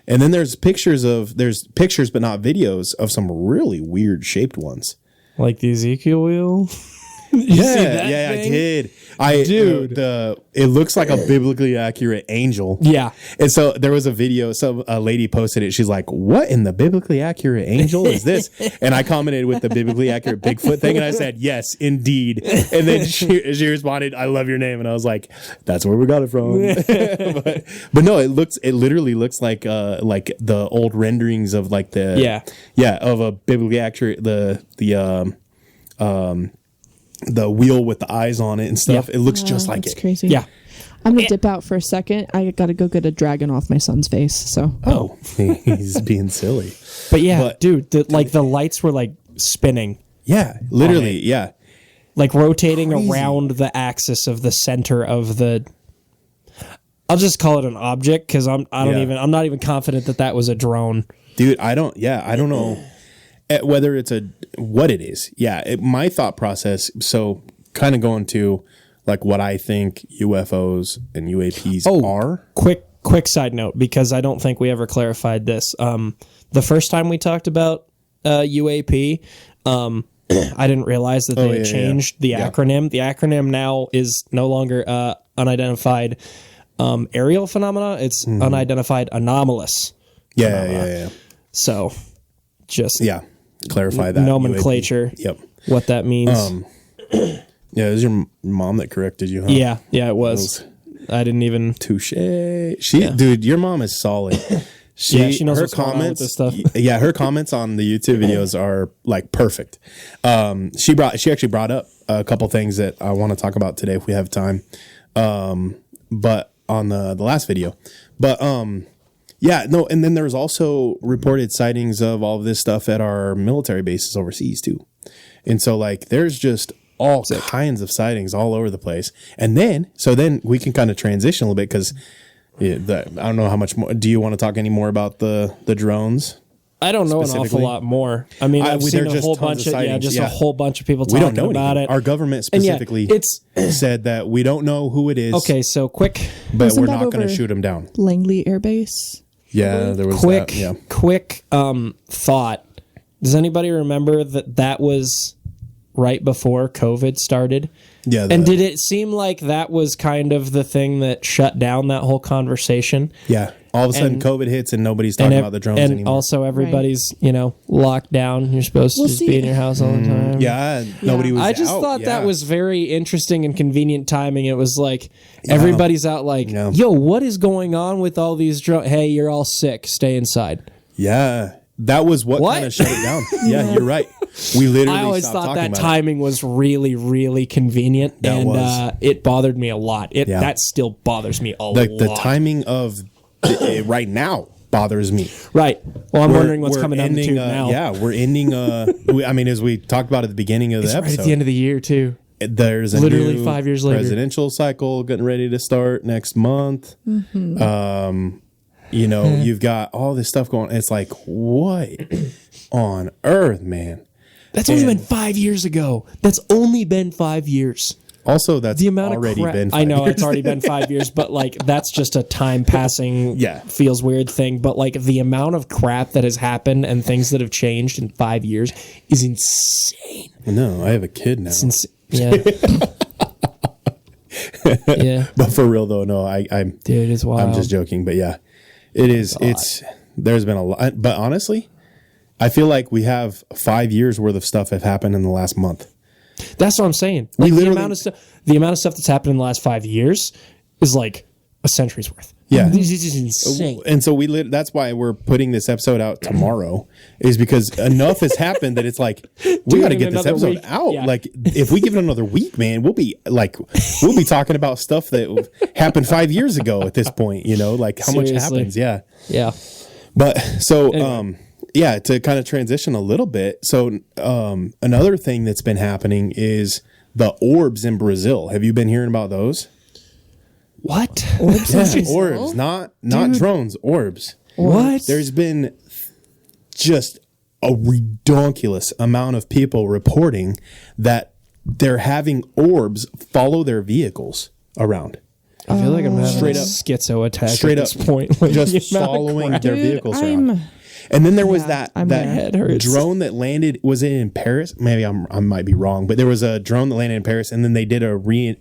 And then there's pictures but not videos of some really weird shaped ones, like the Ezekiel wheel. Yeah, I did. Dude, it looks like a biblically accurate angel. Yeah. And so there was a video, a lady posted it. She's like, what in the biblically accurate angel is this? And I commented with the biblically accurate Bigfoot thing, and I said, yes, indeed. And then she responded, I love your name. And I was like, that's where we got it from. but no, it literally looks like the old renderings of like of a biblically accurate, the wheel with the eyes on it and stuff. It looks just like it. Crazy. Yeah. I'm gonna dip out for a second. I gotta go get a dragon off my son's face. So Oh, he's being silly. But yeah, But- dude, the lights were like spinning, Yeah, literally. Yeah. like rotating Crazy. around the axis of the center of the. I'll just call it an object because I'm not even confident that was a drone. Dude, I don't know whether it's what it is. Yeah, my thought process. So, kind of going to like what I think UFOs and UAPs are. Quick side note, because I don't think we ever clarified this. The first time we talked about UAP, I didn't realize that they had changed the acronym. The acronym now is no longer unidentified aerial phenomena. It's unidentified anomalous. Yeah. So, just clarify that nomenclature. UAP. Yep. What that means. Yeah, it was your mom that corrected you, huh? Yeah, it was. I didn't even. Touche. Dude, your mom is solid. She knows her what's going on with this stuff. Yeah, her comments on the YouTube videos are like perfect. She actually brought up a couple things that I want to talk about today if we have time. But on the last video, and then there was also reported sightings of all of this stuff at our military bases overseas too. And so like there's just all kinds of sightings all over the place. And then we can kind of transition a little bit because I don't know how much more. Do you want to talk any more about the drones? I don't know an awful lot more. I mean, I've seen a whole bunch of a whole bunch of people We don't talking know about anything. it. Our government specifically said that we don't know who it is. Okay, so quick, but Wasn't we're that not going to over shoot them down. Langley Air Base. Yeah, there was quick, that. Yeah. quick thought. Does anybody remember that was right before COVID started? Yeah. And did it seem like that was kind of the thing that shut down that whole conversation? Yeah. All of a sudden, COVID hits and nobody's talking about the drones and anymore. also, everybody's locked down. You're supposed to just be in your house all the time. Yeah, nobody was. I just out. thought that Yeah. was very interesting and convenient timing. It was like everybody's out, like, Yeah. yo, what is going on with all these drones? Hey, you're all sick. Stay inside. Yeah, that was what kind of shut it down. Yeah, you're right. We literally. I always stopped thought talking that about timing was really, really convenient, That and was. it bothered me a lot. That still bothers me a lot. The timing of right now bothers me. Right. Well, I'm wondering what's We're coming down the ending, tube now. Yeah, we're ending. I mean, as we talked about at the beginning of the It's right episode, at the end of the year too. there's a Literally new 5 years later. presidential cycle getting ready to start next month. You've got all this stuff going. It's like, what on earth, man? That's only been 5 years ago. That's only been 5 years. Also, that's The amount already of crap. been 5 I know years. it's already been 5 years, but like that's just a time passing, feels weird thing. But like the amount of crap that has happened and things that have changed in 5 years is insane. No, I have a kid now. Yeah. Yeah. But for real though, no, I'm Dude, it's wild. I'm just joking, but yeah, it is. There's been a lot, but honestly, I feel like we have 5 years worth of stuff have happened in the last month. That's what I'm saying. We Like literally- the amount of stuff that's happened in the last 5 years is like a century's worth. Yeah. This is insane. And so that's why we're putting this episode out tomorrow, is because enough has happened that it's like we got to in get this another episode week. out. Yeah. Like if we give it another week, man, we'll be talking about stuff that happened 5 years ago at this point. Like how much Seriously. happens. Yeah. Yeah. But so to kind of transition a little bit. So another thing that's been happening is the orbs in Brazil. Have you been hearing about those? What? Orbs, not drones, orbs. What? There's been just a redonkulous amount of people reporting that they're having orbs follow their vehicles around. I feel like I'm having Straight a up. schizo attack Straight at up. this point. Like, Just the amount of following crap. their Dude, vehicles around. And then there was that my head hurts. drone that landed. Was it in Paris? Maybe I might be wrong, but there was a drone that landed in Paris, and then they did a rendering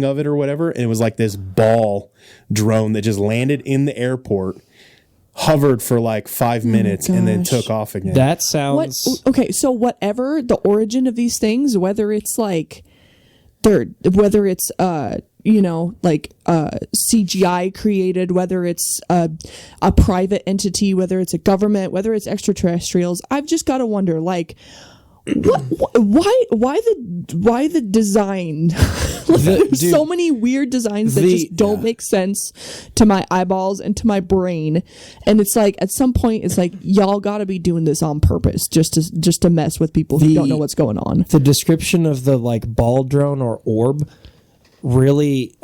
of it or whatever, and it was like this ball drone that just landed in the airport, hovered for like 5 minutes, and then gosh. took off again. That What? sounds. Okay, so whatever the origin of these things, whether it's like whether it's CGI created, whether it's a private entity, whether it's a government, whether it's extraterrestrials, I've just got to wonder, like, Why the design? There's so many weird designs that just don't make sense to my eyeballs and to my brain. And it's like at some point it's like y'all got to be doing this on purpose just to mess with people who don't know what's going on. The description of the like ball drone or orb really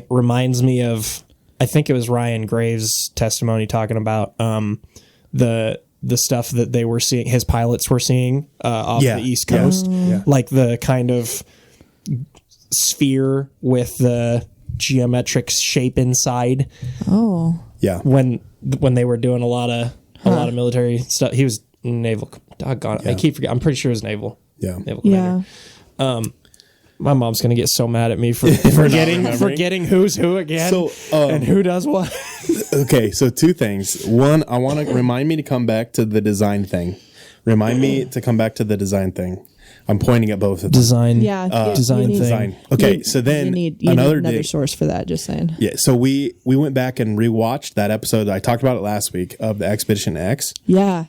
reminds me of, I think it was Ryan Graves' testimony talking about the stuff that they were seeing, his pilots were seeing off the East Coast, like the kind of sphere with the geometric shape inside. Oh, Yeah. When they were doing a lot of military stuff, he was naval. Doggone it. I keep forgetting. I'm pretty sure it was naval. Yeah. Naval commander. My mom's gonna get so mad at me for forgetting who's who again, and who does what. Okay, so two things. One, I want to remind me to come back to the design thing. Remind me to come back to the design thing. I'm pointing at both of them. Design. yeah. Design you need, thing. Okay, so then you need another another day. source for that. Just saying. Yeah, so we went back and rewatched that episode. I talked about it last week of the Expedition X. Yeah.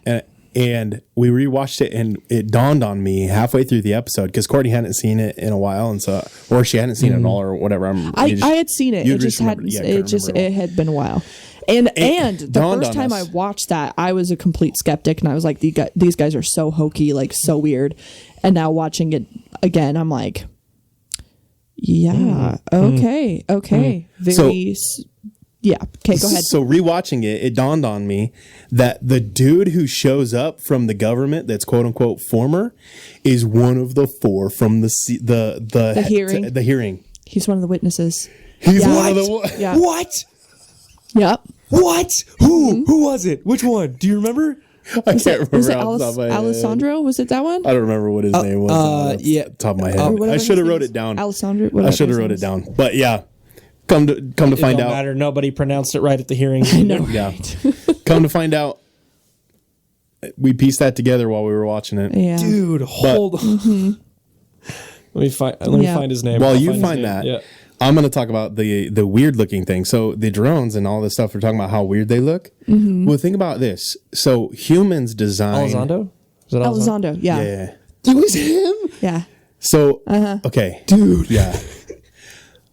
And we rewatched it, and it dawned on me halfway through the episode because Courtney hadn't seen it in a while, and so, or she hadn't seen it at all, or whatever. I had seen it. It just hadn't. It had been a while. And the first time I watched that, I was a complete skeptic, and I was like, these guys are so hokey, like so weird. And now watching it again, I'm like, yeah, okay. Very. Yeah. Okay, go ahead. So rewatching it, it dawned on me that the dude who shows up from the government that's quote unquote former is one of the four from the hearing. The hearing. He's one of the witnesses. He's Yeah. one of the. Yeah. What? Yep. What? Who was it? Which one? Do you remember? I can't remember. Was it off the top of my head. Alessandro? Was it that one? I don't remember what his name was. off the top of my head. whatever I should have his wrote name it down. Alessandro. I should have wrote it down. But yeah, come to It find don't out. matter. Nobody pronounced it right at the hearing. No. Yeah, come to find out, we pieced that together while we were watching it. Yeah. Dude, hold on. Let me find his name. While I'll you his find name. that, Yeah. I'm going to talk about the weird looking thing. So the drones and all this stuff, we're talking about how weird they look. Well, think about this. So humans design. Elizondo? Is that Elizondo. Yeah. Yeah. It was him? Yeah. So okay, dude. Yeah.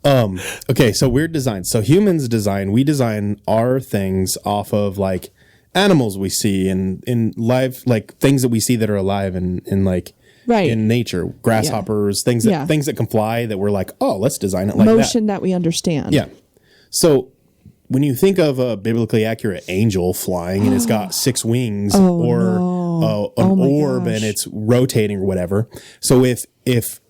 Okay. So weird design. So humans design. We design our things off of like animals we see and in live, like things that we see that are alive and like. Right. In nature, grasshoppers, things that can fly that we're like, oh, let's design it like Motion that we understand. Yeah. So when you think of a biblically accurate angel flying and it's got 6 wings or an orb gosh. and it's rotating or whatever. So if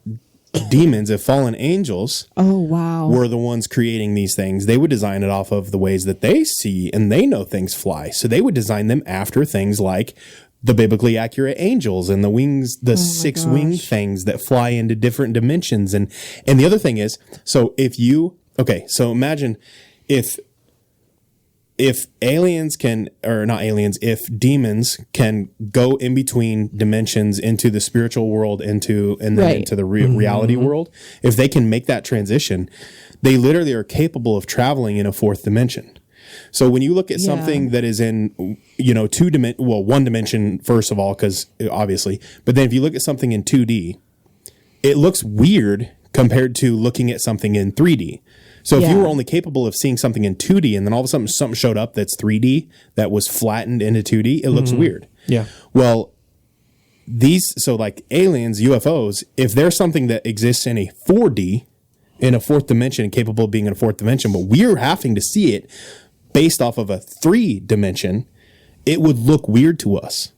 demons, if fallen angels Oh, wow. were the ones creating these things, they would design it off of the ways that they see and they know things fly. So they would design them after things like the biblically accurate angels and the wings, the 6 wing things that fly into different dimensions. And the other thing is, so so imagine if aliens can, or not aliens, if demons can go in between dimensions into the spiritual world, and then into the reality world, if they can make that transition, they literally are capable of traveling in a 4th dimension. So when you look at something that is in, one dimension, first of all, because obviously, but then if you look at something in 2D, it looks weird compared to looking at something in 3D. So if you were only capable of seeing something in 2D and then all of a sudden something showed up that's 3D that was flattened into 2D, it looks weird. Yeah. Well, like aliens, UFOs, if there's something that exists in a 4D, in a 4th dimension, capable of being in a 4th dimension, but we're having to see it based off of a 3 dimension, it would look weird to us.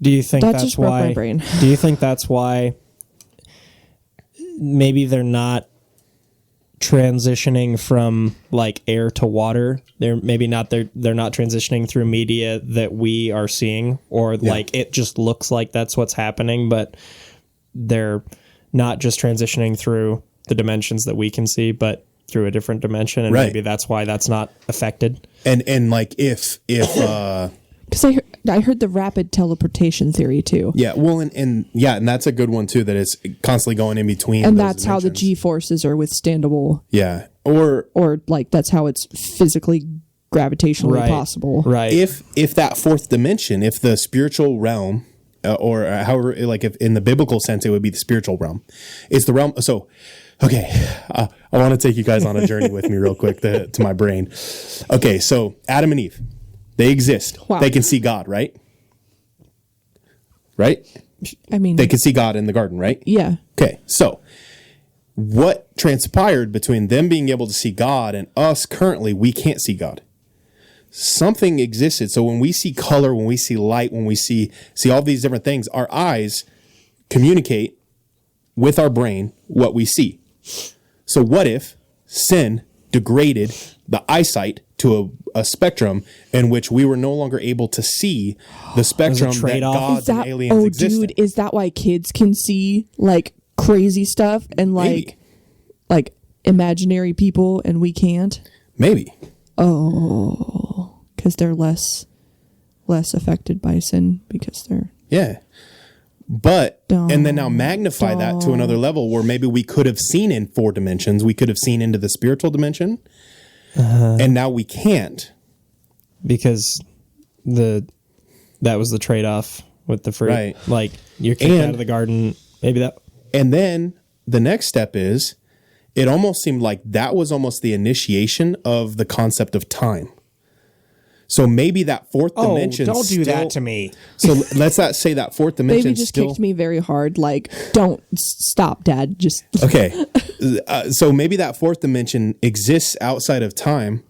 Do you think That that's just broke why? my brain. Do you think that's why maybe they're not transitioning from like air to water? They're not transitioning through media that we are seeing, or like it just looks like that's what's happening, but they're not just transitioning through the dimensions that we can see, but through a different dimension, and maybe that's why that's not affected. And like if Because I heard the rapid teleportation theory too. yeah, well, and that's a good one too, that it's constantly going in between, And those that's how the dimensions. G forces are withstandable, Yeah, or like that's how it's physically gravitationally possible. Right. if that 4th dimension, if the spiritual realm or however, like if in the biblical sense, it would be the spiritual realm. It's the realm. So, okay, I want to take you guys on a journey with me real quick to my brain. Okay, so Adam and Eve, they exist. Wow. They can see God, right? Right? I mean, They can see God in the garden, right? yeah. Okay, so what transpired between them being able to see God and us currently, we can't see God. Something existed. So when we see color, when we see light, when we see all these different things, our eyes communicate with our brain what we see. So what if sin degraded the eyesight to a spectrum in which we were no longer able to see the spectrum that trade-off? gods and aliens oh, exist dude, in? is that why kids can see like crazy stuff and Maybe. like imaginary people and we can't? Maybe. Oh, because they're less affected by sin because they're Yeah. But, and then now magnify that to another level where maybe we could have seen in 4 dimensions. We could have seen into the spiritual dimension. And now we can't. Because that was the trade-off with the fruit. Right. Like, you're kicked out of the garden. Maybe that... And then the next step is, it almost seemed like that was almost the initiation of the concept of time. So maybe that 4th dimension. don't do that to me. So let's not say that 4th dimension. Baby just kicked me very hard. Like, don't stop, Dad. Just Okay. So maybe that 4th dimension exists outside of time.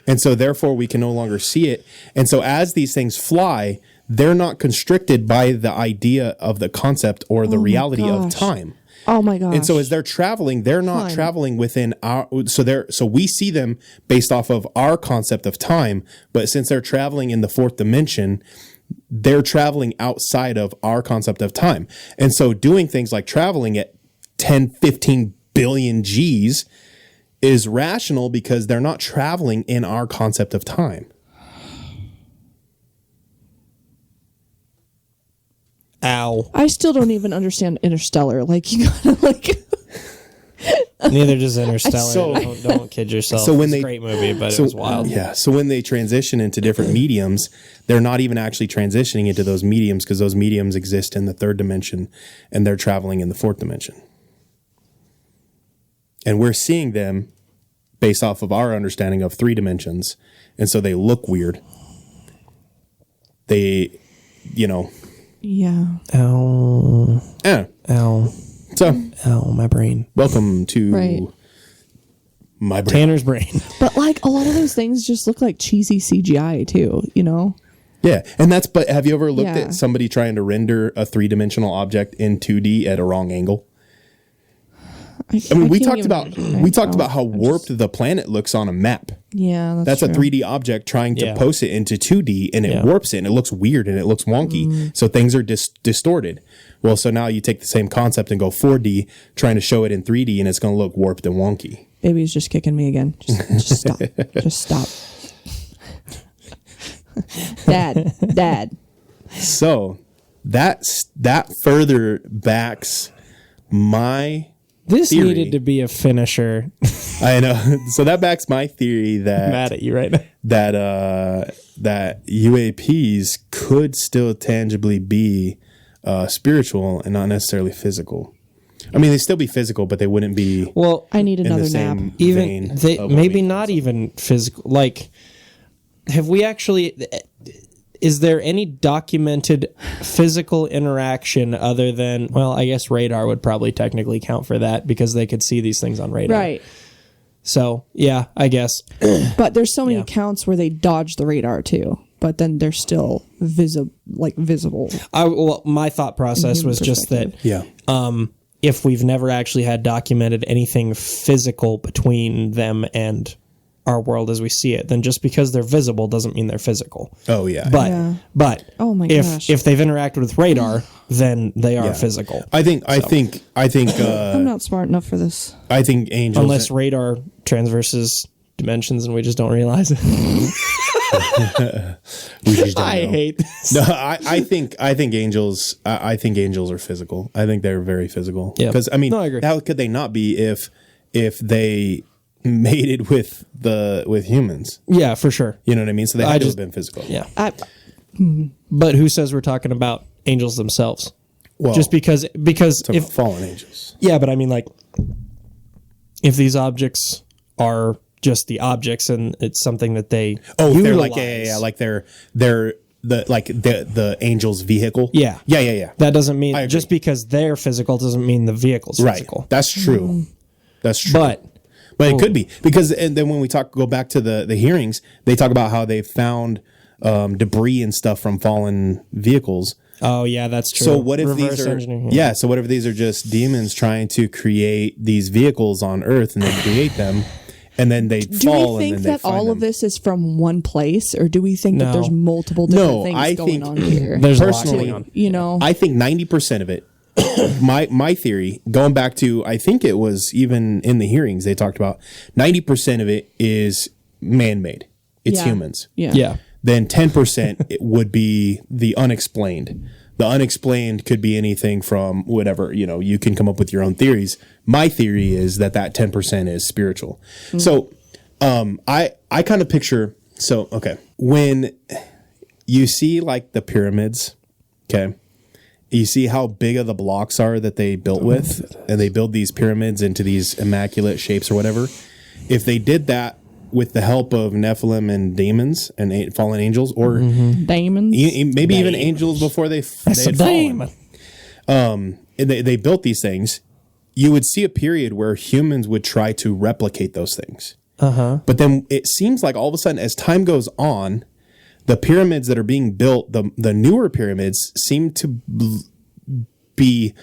And so therefore we can no longer see it. And so as these things fly, they're not constricted by the idea of the concept or the reality of time. Oh my gosh. And so as they're traveling, they're not traveling within our, so we see them based off of our concept of time, but since they're traveling in the 4th dimension, they're traveling outside of our concept of time. And so doing things like traveling at 10, 15 billion G's is rational because they're not traveling in our concept of time. Ow. I still don't even understand Interstellar. Like, you gotta like. Neither does Interstellar. So- don't kid yourself. So when it's they- a great movie, but it was wild. Yeah. So when they transition into different mediums, they're not even actually transitioning into those mediums because those mediums exist in the 3rd dimension and they're traveling in the 4th dimension. And we're seeing them based off of our understanding of 3 dimensions. And so they look weird. They, Yeah. Ow. Ow. So Ow, my brain. welcome to Right. my brain. Tanner's brain. But like a lot of those things just look like cheesy CGI too, you know? Yeah. And but have you ever looked Yeah. at somebody trying to render a 3-dimensional object in 2D at a wrong angle? I mean, we talked about how warped the planet looks on a map. Yeah, That's true. a 3D object trying to Yeah. post it into 2D, and it Yeah. warps it, and it looks weird, and it looks wonky. So things are distorted. Well, so now you take the same concept and go 4D, trying to show it in 3D, and it's going to look warped and wonky. Baby's just kicking me again. Just stop. Just stop. Dad. So that further backs my This theory. needed to be a finisher. I know. So that backs my theory that Mad at you right now. that UAPs could still tangibly be spiritual and not necessarily physical. I mean, they'd still be physical, but they wouldn't be Well, I need in another the nap. same even vein. they of what maybe we not consider. even physical. Like, have we actually? Is there any documented physical interaction other than? Well, I guess radar would probably technically count for that because they could see these things on radar. Right. So yeah, I guess. But there's so many Yeah. accounts where they dodge the radar too. But then they're still visible. Well, my thought process human was just that. Yeah. If we've never actually had documented anything physical between them and our world as we see it, then just because they're visible doesn't mean they're physical. Oh yeah. But Yeah. but Oh my if gosh. if they've interacted with radar, then they are physical. I think I'm not smart enough for this. I think angels. Unless radar transverses dimensions and we just don't realize it. we just don't I know. hate this. No, I think angels. I think angels are physical. I think they're very physical. Yeah. Because I mean, No, I agree. how could they not be if they mated with humans? Yeah, for sure. You know what I mean? So they I had to just- have been physical. Yeah. I, But who says we're talking about angels themselves. Well, Just because if fallen angels. yeah, but I mean, like, if these objects are just the objects and it's something that they They're like utilize, like they're the angel's vehicle. Yeah. Yeah. that doesn't mean agree. just because they're physical doesn't mean the vehicle's Right. physical. That's true. That's true. But it could be because, and then when we go back to the hearings, they talk about how they found debris and stuff from fallen vehicles. oh yeah, that's true. So what if Reverse these are engineering, So what if these are just demons trying to create these vehicles on Earth, and they create them, and then they Do fall, we think and then that they find all them. of this is from one place, or do we think that No. there's multiple different No, things I going think on here? There's a lot personally, going on. You know, I think 90% of it. my theory, going back to, I think it was even in the hearings they talked about 90% of it is man-made. It's Yeah. humans. Yeah. Then 10% it would be the unexplained. The unexplained could be anything from whatever, you can come up with your own theories. My theory is that 10% is spiritual. So I kind of picture, when you see like the pyramids, okay, you see how big of the blocks are that they built with, and they build these pyramids into these immaculate shapes or whatever. If they did that with the help of Nephilim and demons and fallen angels, or Damons. maybe even angels before they had fallen, they built these things, you would see a period where humans would try to replicate those things. But then it seems like all of a sudden, as time goes on, the pyramids that are being built, the newer pyramids, seem to be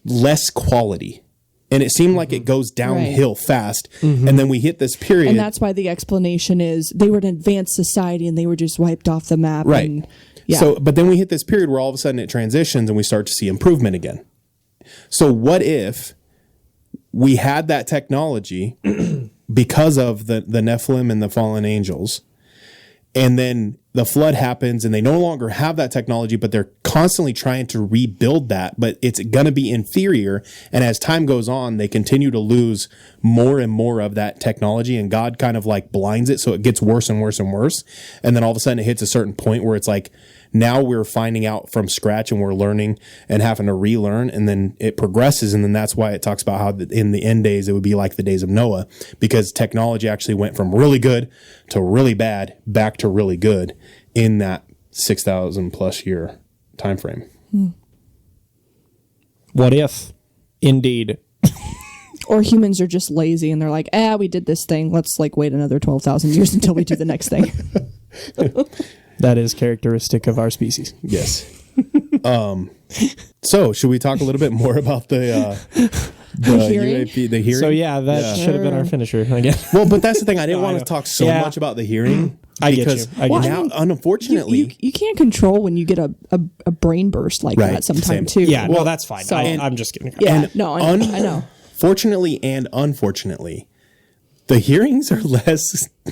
less quality. And it seemed like it goes downhill fast. And then we hit this period. And that's why the explanation is they were an advanced society and they were just wiped off the map. Right. And, yeah. So, but then we hit this period where all of a sudden it transitions and we start to see improvement again. So what if we had that technology because of the Nephilim and the fallen angels, and then the flood happens and they no longer have that technology, but they're constantly trying to rebuild that, but it's going to be inferior. And as time goes on, they continue to lose more and more of that technology, and God kind of like blinds it. So it gets worse and worse and worse. And then all of a sudden it hits a certain point where it's like, now we're finding out from scratch and we're learning and having to relearn, and then it progresses. And then that's why it talks about how in the end days, it would be like the days of Noah, because technology actually went from really good to really bad back to really good in that 6,000 plus year time frame. What if, indeed, Or humans are just lazy and they're like, we did this thing. Let's like wait another 12,000 years until we do the next thing. that is characteristic of our species? Yes. So should we talk a little bit more about the hearing? UAP, the hearing? So yeah, that should have been our finisher, I guess. Well, but that's the thing. I didn't No, I want know. to talk so Yeah. much about the hearing I get because you. I get now, you. unfortunately, You can't control when you get a brain burst like Right, that sometime same. too. Yeah, Well, no, that's fine. so- I'm just kidding. Yeah. No, I know. Fortunately and unfortunately, the hearings are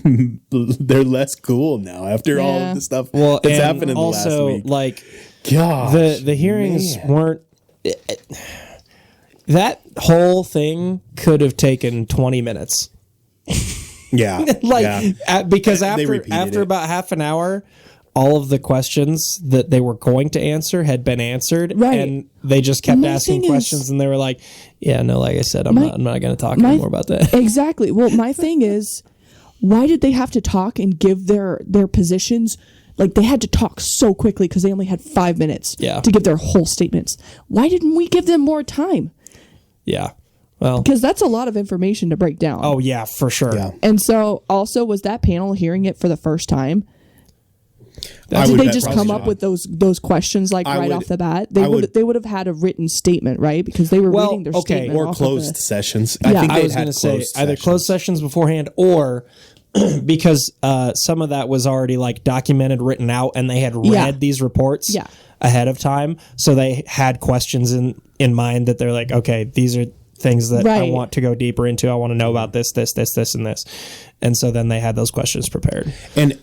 they're less cool now after all Yeah. of the stuff Well, that's and happened in the also, last week. like, Gosh, the hearings man. weren't. That whole thing could have taken 20 minutes. Yeah. Like, yeah. because They after repeated it. about half an hour, all of the questions that they were going to answer had been answered, Right. and they just kept My asking thing is- questions, and they were like, "Yeah, no, like I said, I'm not going to talk My- anymore about that." Exactly. Well, my thing is, why did they have to talk and give their positions? Like they had to talk so quickly because they only had 5 minutes Yeah. to give their whole statements. Why didn't we give them more time? Yeah, well, Because that's a lot of information to break down. oh yeah, for sure. Yeah. And so, also, was that panel hearing it for the first time? I Did would they bet just probably come up not. with those questions like I right would- off the bat? I would- They would have had a written statement, right? Because they were Well, reading their okay, statement or off closed Of the, sessions? Yeah. I think I they'd was had going to say closed either closed sessions beforehand or because some of that was already like documented, written out, and they had read Yeah. these reports Yeah. ahead of time. So they had questions in mind that they're like, okay, these are things that I Right. want to go deeper into. I want to know about this, this, this, this, and this. And so then they had those questions prepared. And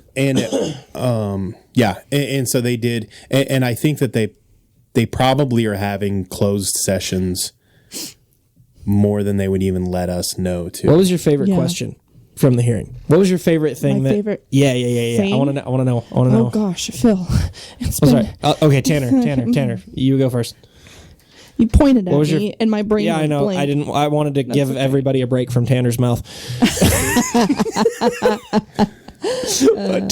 yeah, and so they did, and I think that they probably are having closed sessions more than they would even let us know too. What was your favorite Yeah. question? from the hearing? What was your favorite thing? My favorite Yeah. I thing? want to know. Oh gosh, Phil. It's Oh, been, sorry. Okay, Tanner, you go first. you pointed at was your- me, and my brain. Yeah, I went know. blank. I wanted to give okay. everybody a break from Tanner's mouth. But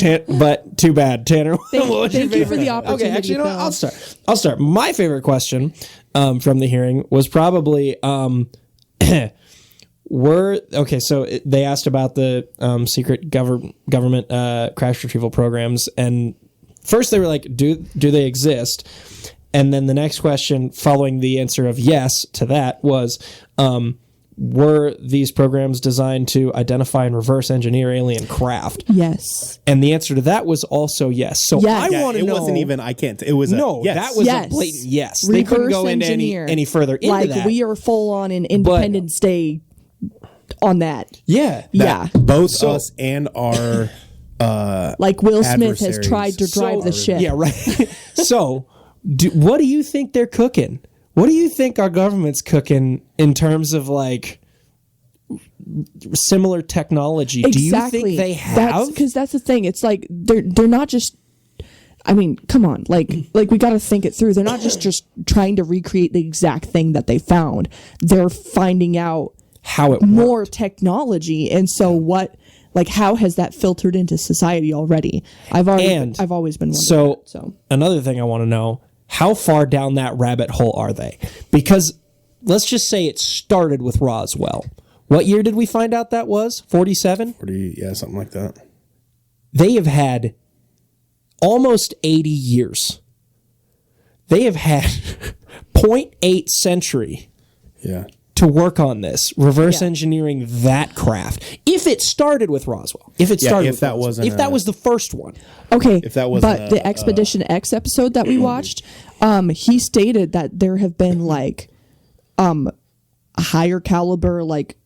too bad, Tanner. Thank you for the opportunity. Okay, actually, you know what? Phil. I'll start. My favorite question from the hearing was probably they asked about the secret government crash retrieval programs, and first they were like, do they exist? And then the next question following the answer of yes to that was, were these programs designed to identify and reverse engineer alien craft? Yes. And the answer to that was also yes. So Yes. I want to it know. wasn't even. I can't. It was No, a yes. that was Yes. a blatant yes. They couldn't Reverse go into engineer. any further into Like that. we are full on in Independence Day on that. yeah. Yeah. Both us and our Like Will Smith has adversaries. tried to drive the ship. Yeah, right. So, what do you think they're cooking? What do you think our government's cooking in terms of like similar technology? Exactly. Do you think they have? Because that's the thing. It's like they're not just. I mean, come on, like we got to think it through. They're not just trying to recreate the exact thing that they found. They're finding out How it more worked. technology, and so what? Like, how has that filtered into society already? I've always been wondering. So another thing I want to know: how far down that rabbit hole are they? Because let's just say it started with Roswell. What year did we find out that was? 47? Yeah, something like that. They have had almost 80 years. They have had 0.8 century Yeah. to work on this, reverse Yeah. engineering that craft. If it started with Roswell, if if that Roswell, wasn't if that was the first one, Okay, If that wasn't but the Expedition X episode that we watched, he stated that there have been like a higher caliber, like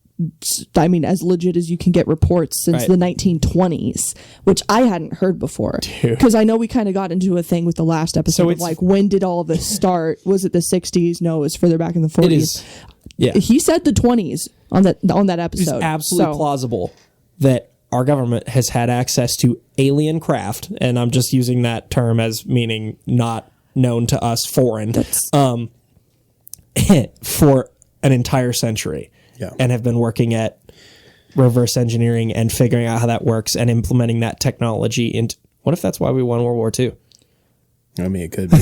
I mean, as legit as you can get reports since Right. the 1920s, which I hadn't heard before. Because I know we kind of got into a thing with the last episode of it's- like, when did all of this start? Was it the 60s? No, it was further back in the 40s. it is. Yeah, He said the 20s on that episode. it's absolutely So, plausible that our government has had access to alien craft, and I'm just using that term as meaning not known to us, foreign, for an entire century. Yeah. And have been working at reverse engineering and figuring out how that works and implementing that technology into. What if that's why we won World War II? I mean, it could be.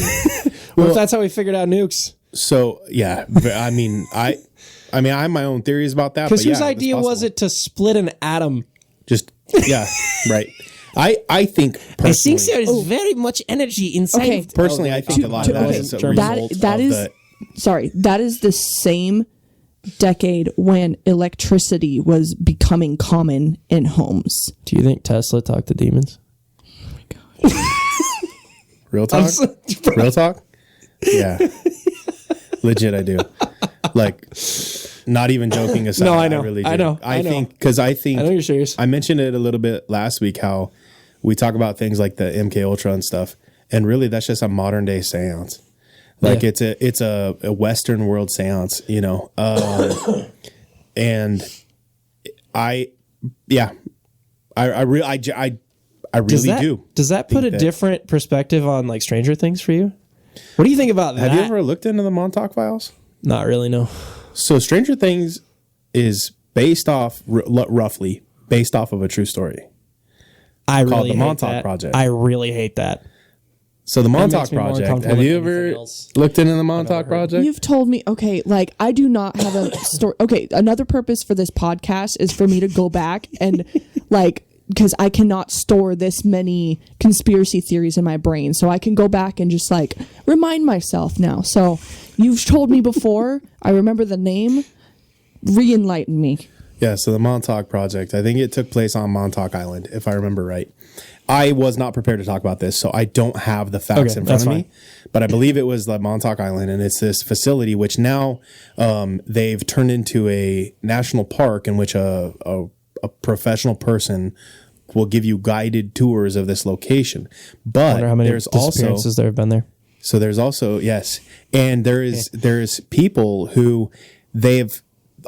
What if that's how we figured out nukes? So yeah, I mean, I have my own theories about that. Because but whose yeah, it's idea was possible. it to split an atom? Just yeah, right. I think personally, I think there is very much energy inside. Okay. of- personally, I think a lot of that okay. is a That- result that of is the. sorry, that is the same decade when electricity was becoming common in homes. Do you think Tesla talked to demons? Real talk? Real talk? Yeah. Legit, I do. Like, not even joking aside. No, I know. really do. I know. I think, because I think. I know you're serious. I mentioned it a little bit last week how we talk about things like the MK Ultra and stuff. And really, that's just a modern day seance. Like, Yeah. it's a Western world seance, you know? And I really do. Does that put a different perspective on like Stranger Things for you? What do you think about that? Have you ever looked into the Montauk Files? Not really, no. So Stranger Things is based off, roughly, based off of a true story. I Called really the hate Montauk that. Project. I really hate that. So the Montauk makes me more Project, uncomfortable have you than ever anything else looked into the Montauk Project? You've told me, okay, like I do not have a story. Okay, another purpose for this podcast is for me to go back and like, because I cannot store this many conspiracy theories in my brain. So I can go back and just like remind myself now. So you've told me before, I remember the name, re-enlighten me. Yeah, so the Montauk Project, I think it took place on Montauk Island, if I remember right. I was not prepared to talk about this, so I don't have the facts Okay, in front of that's me. But I believe it was the Montauk Island, and it's this facility which now they've turned into a national park in which a professional person will give you guided tours of this location. But Wonder how many there's also disappearances there have been there. so there's also yes, and there's people who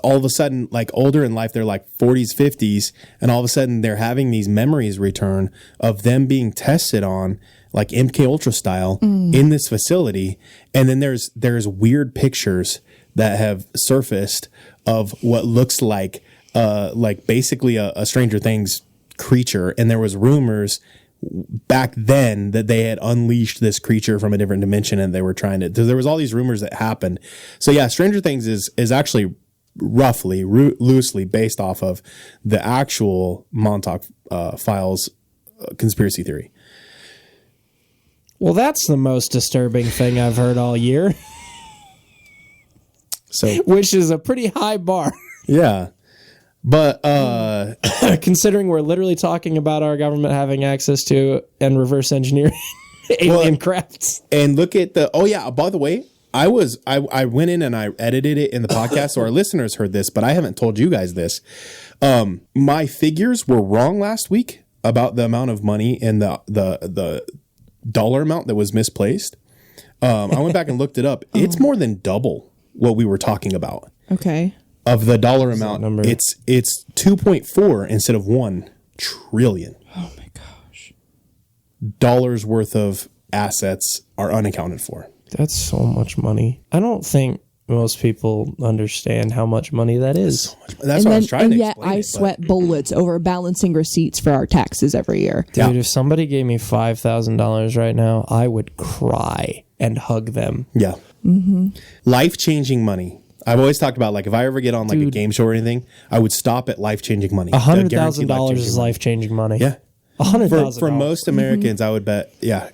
all of a sudden, like older in life, they're like 40s, 50s, and all of a sudden they're having these memories return of them being tested on like MK Ultra style in this facility. And then there's weird pictures that have surfaced of what looks like basically a Stranger Things creature. And there was rumors back then that they had unleashed this creature from a different dimension, and they were trying to. There was all these rumors that happened. So yeah, Stranger Things is actually roughly, loosely based off of the actual Montauk Files conspiracy theory. Well, that's the most disturbing thing I've heard all year. So, which is a pretty high bar. Yeah. But considering we're literally talking about our government having access to and reverse engineering alien crafts. And look at by the way, I went in and I edited it in the podcast, so our listeners heard this, but I haven't told you guys this. My figures were wrong last week about the amount of money and the dollar amount that was misplaced. I went back and looked it up. It's more than double what we were talking about. Okay. Of the dollar amount, it's 2.4 instead of 1 trillion. Oh my gosh. Dollars worth of assets are unaccounted for. That's so much money. I don't think most people understand how much money that is. So much. That's what I was trying to explain. And yet I sweat bullets over balancing receipts for our taxes every year. Dude, if somebody gave me $5,000 right now, I would cry and hug them. Yeah. Mm-hmm. Life-changing money. I've always talked about, like, if I ever get on like a game show or anything, I would stop at life-changing money. $100,000 is life-changing money. Yeah. $100,000. For most Americans, I would bet,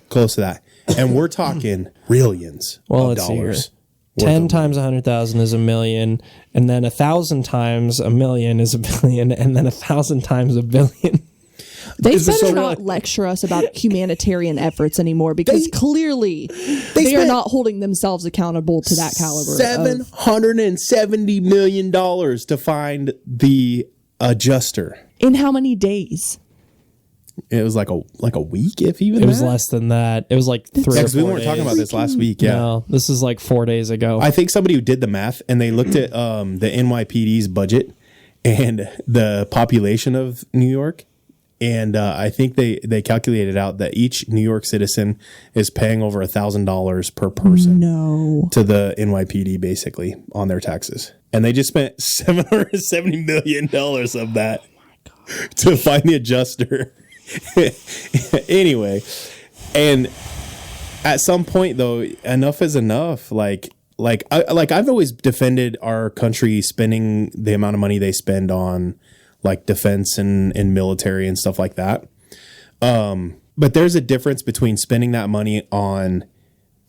close to that. And we're talking billions of dollars. 10 times 100,000 is $1 million, and then 1,000 times $1 million is $1 billion, and then 1,000 times $1 billion. They better not lecture us about humanitarian efforts anymore, because clearly they are not holding themselves accountable to that caliber. $770 million to find the adjuster. In how many days? It was like a week, if even. It was less than that. It was like 3 or 4 days. We weren't talking about this last week. Yeah, no, this is like 4 days ago. I think somebody who did the math and they looked at the NYPD's budget and the population of New York, and I think they calculated out that each New York citizen is paying over $1,000 per person. No. To the NYPD basically on their taxes, and they just spent $770 million of that to find the adjuster. Anyway, and at some point though, enough is enough. I've always defended our country spending the amount of money they spend on like defense and military and stuff like that. But there's a difference between spending that money on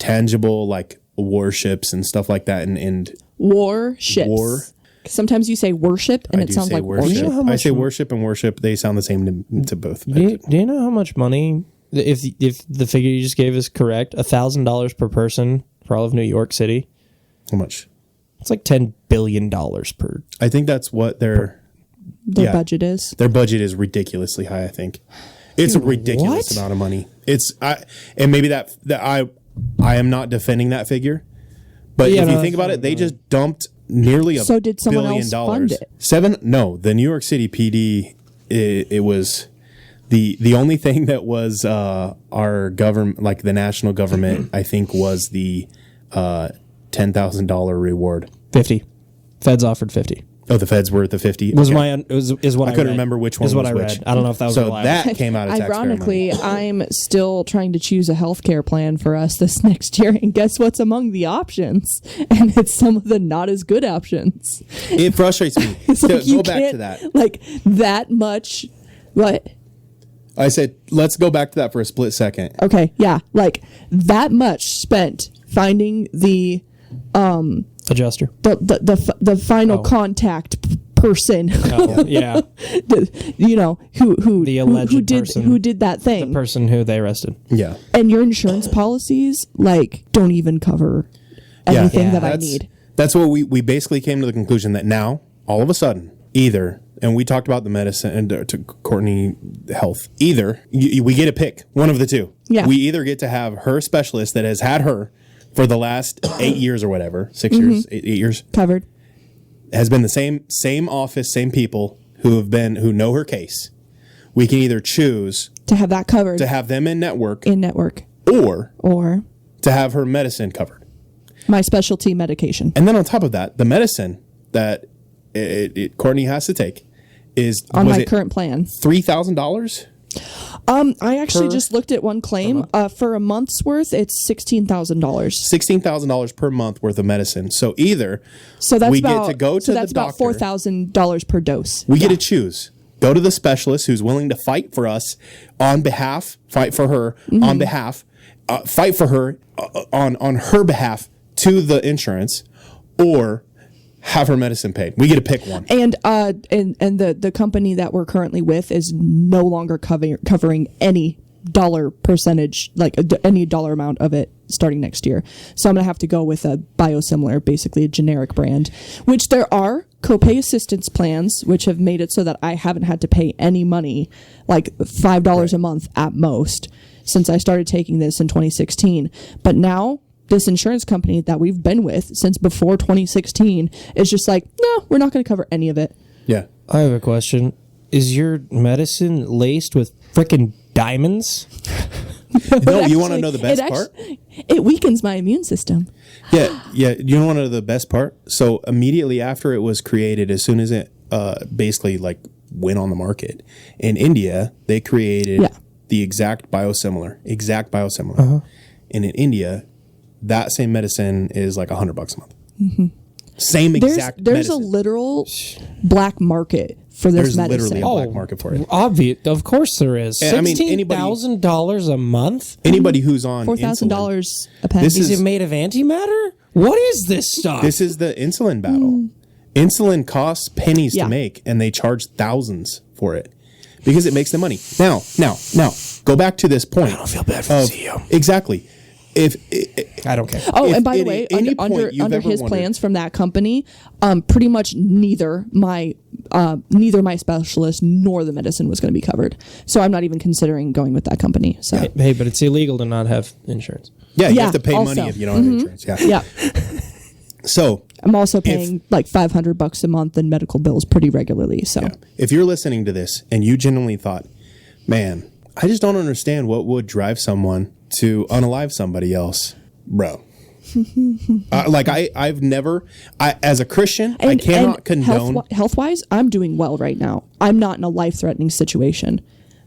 tangible like warships and stuff like that and warships. Sometimes you say worship, and it sounds like worship. I say worship and worship. They sound the same to both. Do you know how much money, if the figure you just gave is correct, $1,000 per person for all of New York City? How much? It's like $10 billion per. I think that's what their budget is. Their budget is ridiculously high. I think it's a ridiculous amount of money. And maybe that I am not defending that figure, but if you think about it, they just dumped nearly $1 billion. So did someone else fund it? No, the New York City PD. It was the only thing that was our government, like the national government. I think was the $10,000 reward. 50. Feds offered 50. Oh, the feds were at the 50. Was okay. Is what I couldn't remember which one is what was I read. which. I don't know if that was so reliable. that came out of Ironically, I'm still trying to choose a healthcare plan for us this next year, and guess what's among the options? And it's some of the not as good options. It frustrates me. Go back to that. Like that much. What? I said, let's go back to that for a split second. Okay, yeah, like that much spent finding the adjuster, the final contact person. Oh, yeah. who the alleged who did that thing, the person who they arrested. Yeah, and your insurance policies don't even cover everything that I need. That's what we basically came to the conclusion that now all of a sudden either. And we talked about the medicine and to Courtney Health. Either we get to pick one of the two. Yeah. We either get to have her specialist that has had her for the last 8 years or whatever, 6 years, 8 years. Covered. has been the same office, same people who know her case. We can either choose To have that covered to have them in network or or to have her medicine covered. my specialty medication. And then on top of that, the medicine that Courtney has to take is On my current plan. $3,000. I actually just looked at one claim. For a month's worth, it's $16,000. $16,000 per month worth of medicine. So either So we get to go to the that's about doctor. $4,000 per dose. We get to choose. Go to the specialist who's willing to fight for us on behalf, fight for her on behalf, fight for her on her behalf to the insurance, or have her medicine paid. We get to pick one. And the company that we're currently with is no longer covering any dollar percentage, like any dollar amount of it starting next year. So I'm going to have to go with a biosimilar, basically a generic brand, which there are copay assistance plans, which have made it so that I haven't had to pay any money, like $5 a month at most, since I started taking this in 2016. But now this insurance company that we've been with since before 2016 is just like, no, we're not going to cover any of it. Yeah. I have a question. Is your medicine laced with frickin' diamonds? No, you want to know the best part? It weakens my immune system. Yeah. You want to know the best part? So immediately after it was created, as soon as it basically like went on the market in India, they created the exact biosimilar. And in India, that same medicine is like $100 a month. Mm-hmm. Same exact There's medicine. a literal black market for this There's medicine. literally a black market for it. Obvious. Of course there is. And I mean, $16,000 a month? Anybody who's on $4,000 a pen. This Is it made of antimatter? What is this stuff? This is the insulin battle. Insulin costs pennies to make, and they charge thousands for it because it makes them money. Now, go back to this point. I don't feel bad for the CEO. Exactly. I don't care. Oh, If and by the at way, any point under you've ever his wondered- plans from that company, pretty much neither my specialist nor the medicine was going to be covered. So I'm not even considering going with that company. So Hey, but it's illegal to not have insurance. Yeah, you Yeah, have to pay also. money if you don't have insurance. Yeah. yeah, So I'm also paying like $500 a month in medical bills pretty regularly. So if you're listening to this and you genuinely thought, man, I just don't understand what would drive someone to unalive somebody else, bro. I've never, as a Christian, I cannot condone. Health wise, I'm doing well right now. I'm not in a life threatening situation,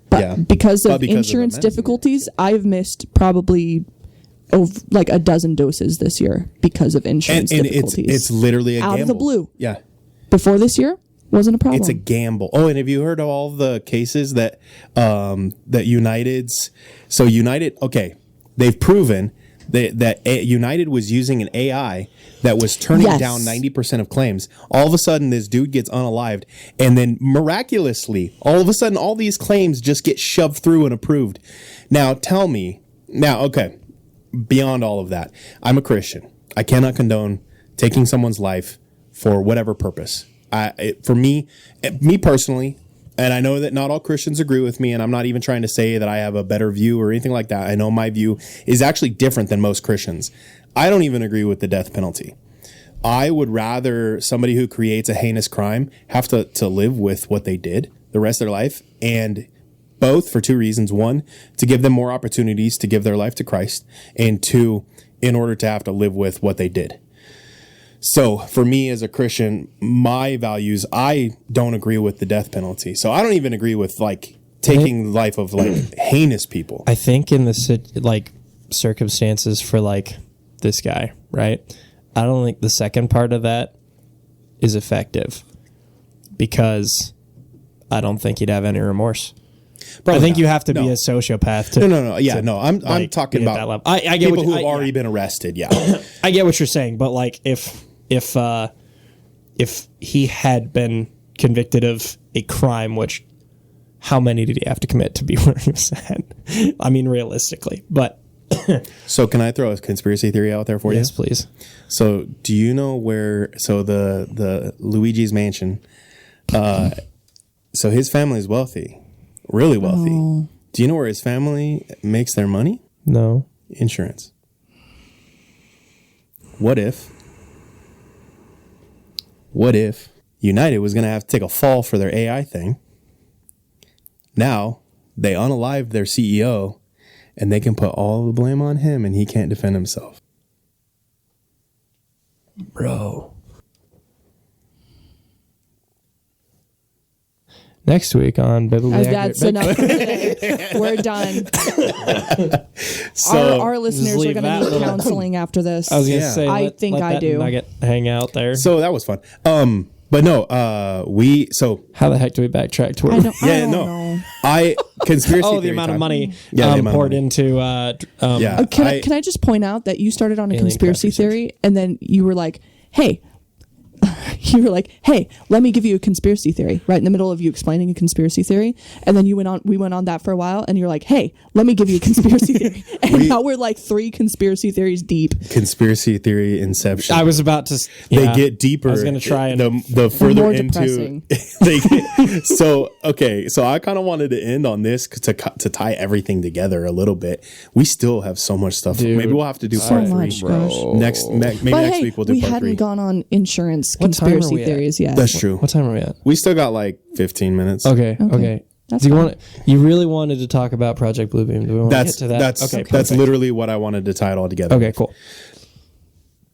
but Yeah. because of Because of the insurance medicine, difficulties, I've missed probably like a dozen doses this year because of insurance and difficulties. it's literally a Out of gamble. the blue. Yeah. Before this year wasn't a problem. It's a gamble. Oh, and have you heard of all the cases that United's? So United, okay, they've proven that United was using an AI that was turning Yes. down 90% of claims. All of a sudden, this dude gets unalived, and then miraculously, all of a sudden, all these claims just get shoved through and approved. Now, tell me, okay, beyond all of that, I'm a Christian. I cannot condone taking someone's life for whatever purpose. For me personally, and I know that not all Christians agree with me, and I'm not even trying to say that I have a better view or anything like that. I know my view is actually different than most Christians. I don't even agree with the death penalty. I would rather somebody who creates a heinous crime have to live with what they did the rest of their life, and both for two reasons. One, to give them more opportunities to give their life to Christ, and two, in order to have to live with what they did. So for me as a Christian, my values, I don't agree with the death penalty. So I don't even agree with like taking the life of like heinous people. I think in the circumstances for like this guy, right? I don't think the second part of that is effective because I don't think he'd have any remorse. Probably I think not. you have to be No. a sociopath to. No. Yeah, no. I'm like, talking be at that about level. I get people what, who have already been arrested. Yeah. I get what you're saying, but like if he had been convicted of a crime, which how many did he have to commit to be where he was at? I mean, realistically, but So can I throw a conspiracy theory out there for you? yes, please. So do you know where? So the Luigi's mansion. So his family is wealthy, really wealthy. Oh. Do you know where his family makes their money? No. Insurance. What if what if United was going to have to take a fall for their AI thing? Now they unalived their CEO and they can put all the blame on him and he can't defend himself. Bro. Next week on Biblically That's Accurate enough for today. We're done. So our listeners are leave going to that need little- counseling after this. I was gonna Yeah. say, I let think I that do. nugget hang out there. So that was fun. But no, How the heck do we backtrack to I it? don't, yeah, I don't no. know. Conspiracy Oh, the theory amount of time. money Yeah, the amount of poured money. into Yeah. Can I just point out that you started on a Alien conspiracy craft research. theory and then you were like, hey, let me give you a conspiracy theory right in the middle of you explaining a conspiracy theory. And then we went on that for a while and you're like, hey, let me give you a conspiracy theory. And now we're like 3 conspiracy theories deep. Conspiracy theory inception. I was about to. They yeah. get deeper. I was gonna try and the further more into. depressing. So I kind of wanted to end on this to tie everything together a little bit. We still have so much stuff. Dude, Maybe we'll have to do So part 3 much, gosh. maybe But next hey, week we'll do we part hadn't 3. gone on insurance What time are conspiracy we at? theories yet. That's true. What time are we at? We still got like 15 minutes. Okay. That's Do you fine. want? You really wanted to talk about Project Bluebeam? Do we want to get to that? That's perfect. literally what I wanted to tie it all together. Okay, cool.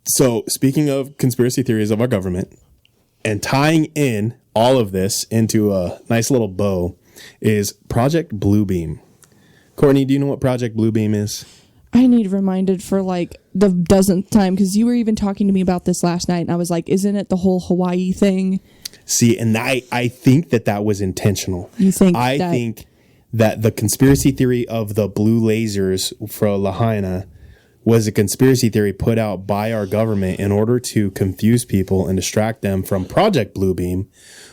So speaking of conspiracy theories of our government and tying in all of this into a nice little bow is Project Bluebeam. Courtney, do you know what Project Bluebeam is? I need reminded for like the dozenth time because you were even talking to me about this last night and I was like, isn't it the whole Hawaii thing? See, and I think that was intentional. You think I that- think that the conspiracy theory of the blue lasers for Lahaina was a conspiracy theory put out by our government in order to confuse people and distract them from Project Bluebeam,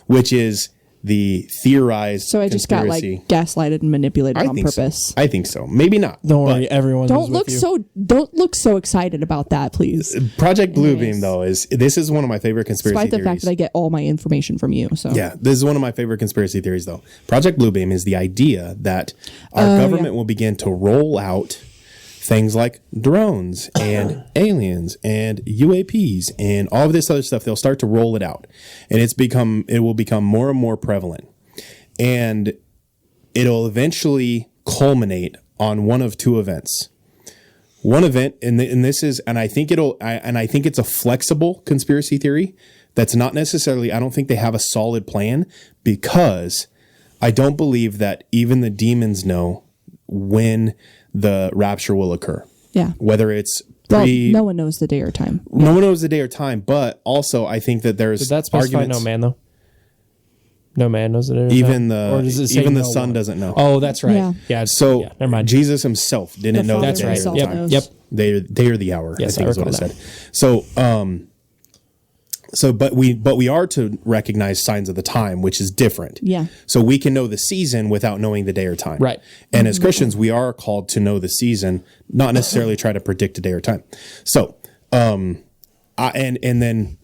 which is the theorized So I just got like conspiracy. gaslighted and manipulated on think purpose. So. I think so. Maybe not. Don't but worry, everyone. Don't look so excited about that, please. Project Bluebeam Anyways. though is one of my favorite conspiracy Despite the theories. fact that I get all my information from you. So Yeah, this is one of my favorite conspiracy theories, though. Project Bluebeam is the idea that our government will begin to roll out things like drones and aliens and UAPs and all of this other stuff. They'll start to roll it out, and it will become more and more prevalent, and it'll eventually culminate on one of 2 events. One event, and I think it's a flexible conspiracy theory. That's not necessarily, I don't think they have a solid plan because I don't believe that even the demons know when the rapture will occur. yeah. Whether it's Well, no one knows the day or time. no one knows the day or time, but also I think that there's Did that specify arguments. no man though? No man knows it. Even Or does it say even the no son one? doesn't know. Oh, that's right. Yeah. Yeah. So yeah, never mind. Jesus himself didn't The know the Father day or himself the Yep. time. knows. Yep. They are the hour. Yes, I think I is what it recall said. So but we are to recognize signs of the time, which is different. Yeah. So we can know the season without knowing the day or time. Right. And as Christians, we are called to know the season, not necessarily try to predict a day or time. So, and then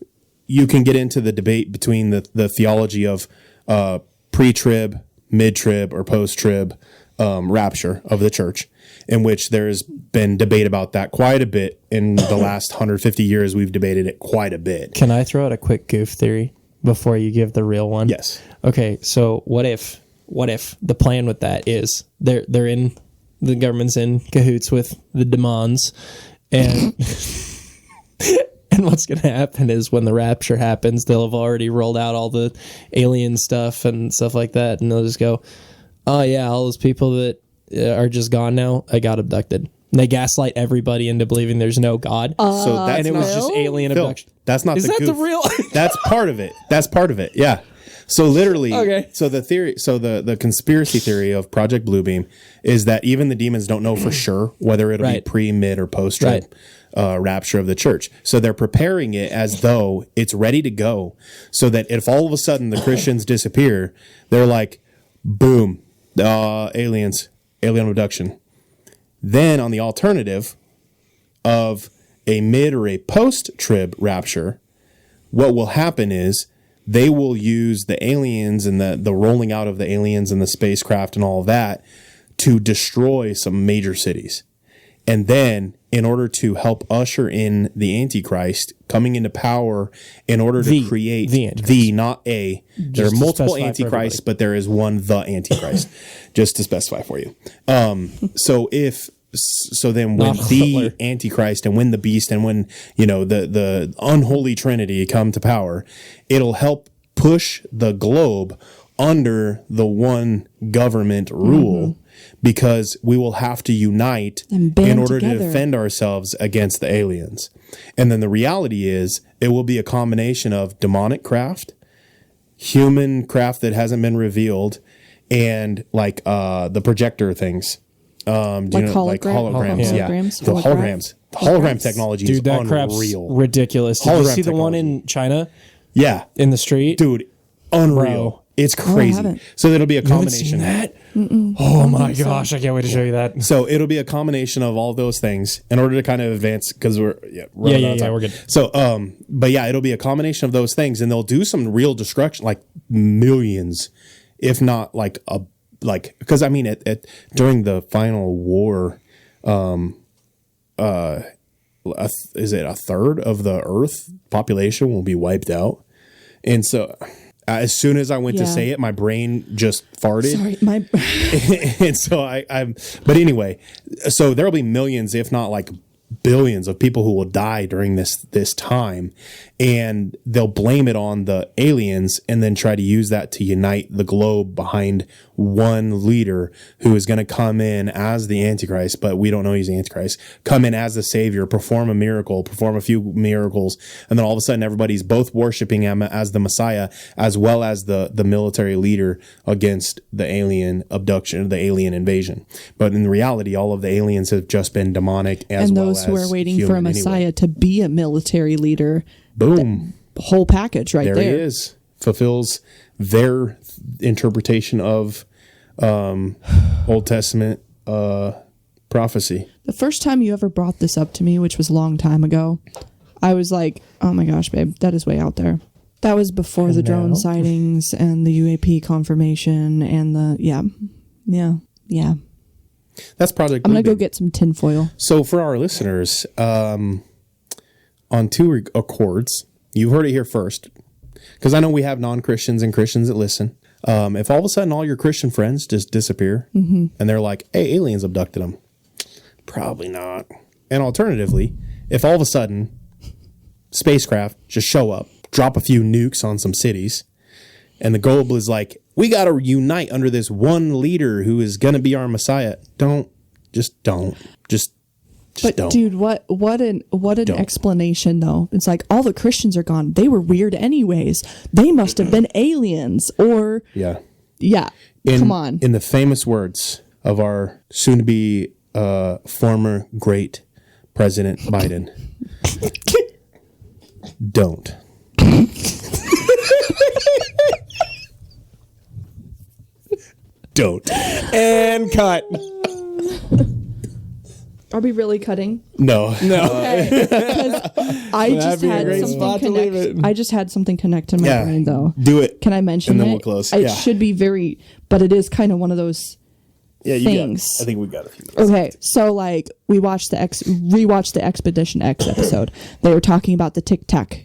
you can get into the debate between the theology of pre-trib, mid-trib, or post-trib rapture of the church, in which there's been debate about that quite a bit in the last 150 years. We've debated it quite a bit. Can I throw out a quick goof theory before you give the real one? Yes. Okay, so what if the plan with that is they're in the government's in cahoots with the demons, and and what's going to happen is when the rapture happens, they'll have already rolled out all the alien stuff and stuff like that, and they'll just go, oh yeah, all those people that are just gone now, I got abducted. And they gaslight everybody into believing there's no God, So that's and it was just alien Phil, abduction. that's not Is the that the goof. real? That's part of it. That's part of it. Yeah. So literally, Okay. So the theory, so the conspiracy theory of Project Bluebeam is that even the demons don't know for sure whether it'll Right. be pre, mid, or post rapture of the church. So they're preparing it as though it's ready to go, so that if all of a sudden the Christians disappear, they're like, boom, alien abduction. Then on the alternative of a mid or a post-trib rapture, what will happen is they will use the aliens and the rolling out of the aliens and the spacecraft and all of that to destroy some major cities. And then, in order to help usher in the Antichrist coming into power, in order to create the not a, there are multiple Antichrists, but there is one the Antichrist, just to specify for you. So then when the Antichrist and when the beast and when, the unholy Trinity come to power, it'll help push the globe under the one government rule, because we will have to unite in order to defend ourselves against the aliens. And then the reality is it will be a combination of demonic craft, human craft that hasn't been revealed, and like the projector things. Like holograms. Yeah. The hologram technology is unreal. Crap's ridiculous. Did you see the one in China? Yeah. In the street? Dude, unreal. Bro. It's crazy. So it'll be a combination. You haven't seen that? Oh my gosh, I can't wait to show you that. So it'll be a combination of all those things in order to kind of advance, because we're we're good. So but yeah, it'll be a combination of those things, and they'll do some real destruction, like millions, if not because I mean during the final war, is it a third of the Earth population will be wiped out? And so as soon as I went to say it, my brain just farted. Sorry, and so but anyway, so there'll be millions, if not like billions of people who will die during this time, and they'll blame it on the aliens and then try to use that to unite the globe behind one leader who is going to come in as the Antichrist, but we don't know he's the Antichrist, come in as the savior, perform a few miracles, and then all of a sudden everybody's both worshiping him as the Messiah as well as the military leader against the alien abduction, the alien invasion. But in reality, all of the aliens have just been demonic as well as those who are waiting for a Messiah to be a military leader. Boom. The whole package right there. There he is. Fulfills their interpretation of Old Testament prophecy. The first time you ever brought this up to me, which was a long time ago, I was like, oh my gosh, babe, that is way out there. That was before the drone sightings and the UAP confirmation and the, yeah. That's Project I'm going to go get some tinfoil. So for our listeners, on two accords, you've heard it here first, because I know we have non-Christians and Christians that listen. If all of a sudden all your Christian friends just disappear and they're like, hey, aliens abducted them, probably not. And alternatively, if all of a sudden spacecraft just show up, drop a few nukes on some cities, and the globe is like, we got to unite under this one leader who is going to be our Messiah. Don't. But don't. Dude, what an explanation though. It's like all the Christians are gone. They were weird anyways. They must have been aliens or yeah. Come on. In the famous words of our soon to be former great President Biden, don't. Don't. And cut. Are we really cutting? No. Okay. I just had something connect to my brain though. Do it. Can I mention and then it? We'll close. It should be but it is kind of one of those things. I think we've got a few minutes. Okay, so like we rewatched the Expedition X episode. They were talking about the Tic Tac.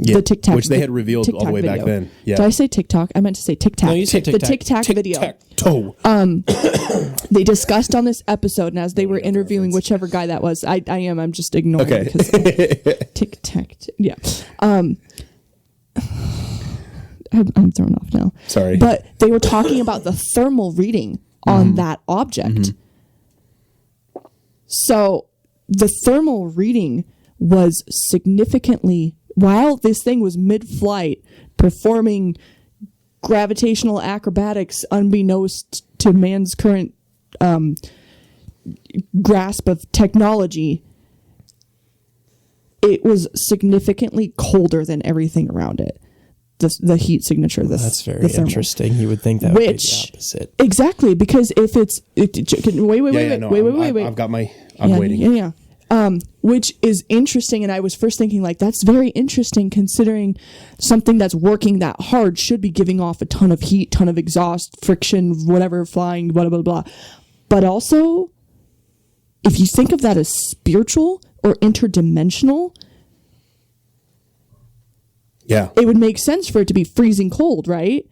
The Tic Tac, which they had revealed all the way video. Back then. Yeah. Did I say TikTok? I meant to say Tic Tac. No, you said Tic Tac. The Tic Tac video. Tic-tac-toe. They discussed on this episode, and as they were interviewing whichever guy that was, I'm just ignoring it because Tic Tac. Yeah. I'm thrown off now. Sorry. But they were talking about the thermal reading on that object. So the thermal reading was significantly, while this thing was mid-flight performing gravitational acrobatics unbeknownst to man's current grasp of technology, it was significantly colder than everything around it. The heat signature. That's very interesting. You would think that would be the opposite. Exactly, because if it's wait. I've got my. I'm waiting. Yeah. Which is interesting, and I was first thinking like that's very interesting considering something that's working that hard should be giving off a ton of heat, ton of exhaust, friction, whatever, flying, blah blah blah. But also, if you think of that as spiritual or interdimensional, Yeah. it would make sense for it to be freezing cold, right?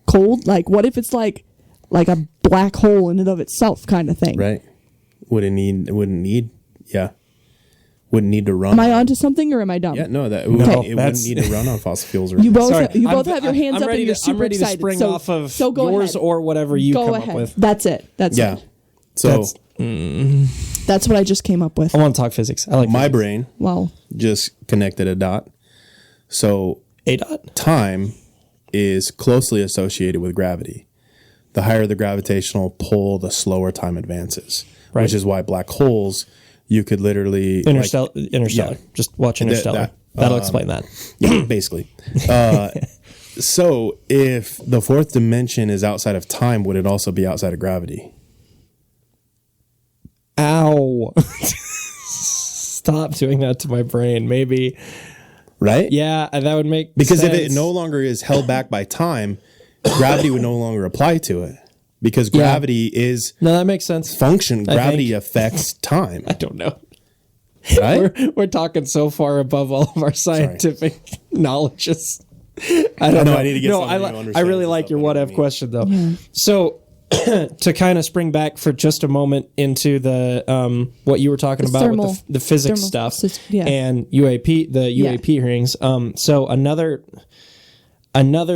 Cold, like what if it's like a black hole in and of itself kind of thing? Right. Wouldn't need to run. Am I onto something or am I dumb? Yeah, no, it No, wouldn't need to run on fossil fuels. Or You both, Sorry, you I'm- both have your hands I'm up ready and you're to- super I'm ready excited. to spring so, off of so go yours ahead. or whatever you Go come ahead. up with. That's it. That's yeah. it. So That's what I just came up with. I want to talk physics. I like my physics. brain Well, just connected a dot. So A dot. time is closely associated with gravity. The higher the gravitational pull, the slower time advances. Right. Which is why black holes, you could literally Interstellar. yeah. Just watch Interstellar. That'll explain that. Yeah, basically. So if the fourth dimension is outside of time, would it also be outside of gravity? Ow. Stop doing that to my brain. Maybe. Right? Yeah, that would make Because sense. if it no longer is held back by time, gravity would no longer apply to it. Because gravity is No, that makes sense. function. I Gravity think. affects time. I don't know. Right? We're talking so far above all of our scientific knowledges. I don't know. I need to get no, someone who I understands really this like stuff your better what than if me. question though. So to kind of spring back for just a moment into the what you were talking about thermal- with the physics thermal stuff yeah. and UAP, the UAP hearings. So another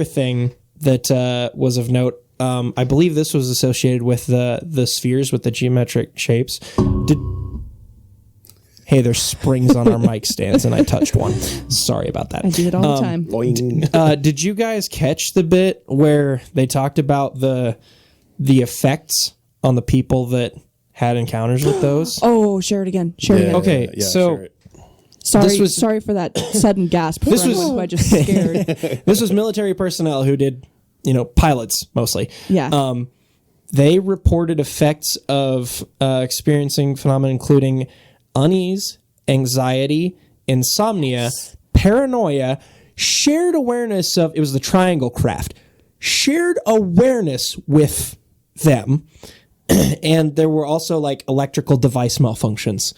thing that was of note. I believe this was associated with the spheres with the geometric shapes. Hey, there's springs on our mic stands, and I touched one. Sorry about that. I do it all the time. Boing. Did you guys catch the bit where they talked about the effects on the people that had encounters with those? Oh, share it again. Share it again. Okay, so- sure. Sorry, this sorry for that sudden gasp. This for was- everyone who I just scared. This was military personnel who did, pilots mostly. Yeah. They reported effects of experiencing phenomena including unease, anxiety, insomnia, paranoia, shared awareness of, it was the triangle craft, shared awareness with them. And there were also like electrical device malfunctions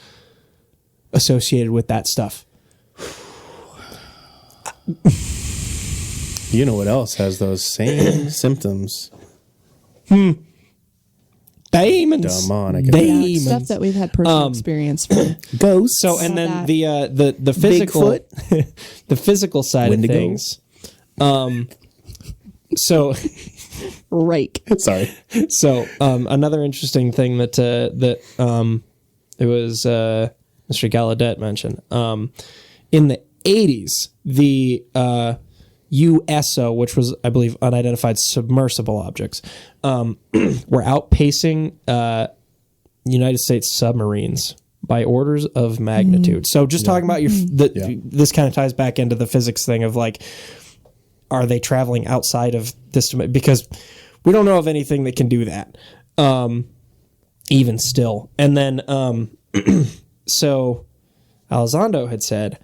associated with that stuff. You know what else has those same symptoms? Demons. Demonic. Yeah, Demons. stuff that we've had personal experience for. Ghosts. So and then That. the physical Bigfoot. the physical side Wendigo. of things. So Sorry. another interesting thing that it was Mr. Gallaudet mentioned in the 80s the USO, which was I believe unidentified submersible objects, were outpacing United States submarines by orders of magnitude. So just talking about this kind of ties back into the physics thing of like, are they traveling outside of this? Because we don't know of anything that can do that, even still. And then, so Elizondo had said,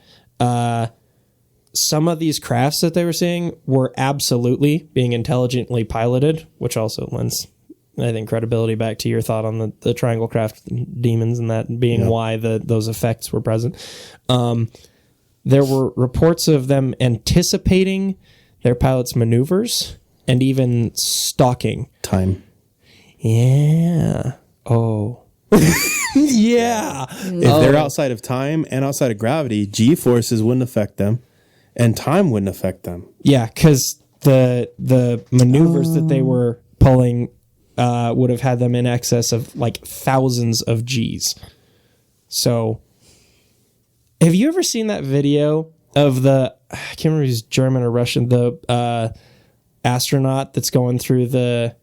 some of these crafts that they were seeing were absolutely being intelligently piloted, which also lends, I think, credibility back to your thought on the triangle craft demons and that being why those effects were present. There were reports of them anticipating their pilots' maneuvers and even stalking. Time. Yeah. Oh. Yeah. If they're outside of time and outside of gravity, G forces wouldn't affect them, and time wouldn't affect them. Yeah, because the maneuvers that they were pulling would have had them in excess of like thousands of Gs. So, have you ever seen that video of I can't remember if he's German or Russian, the astronaut that's going through the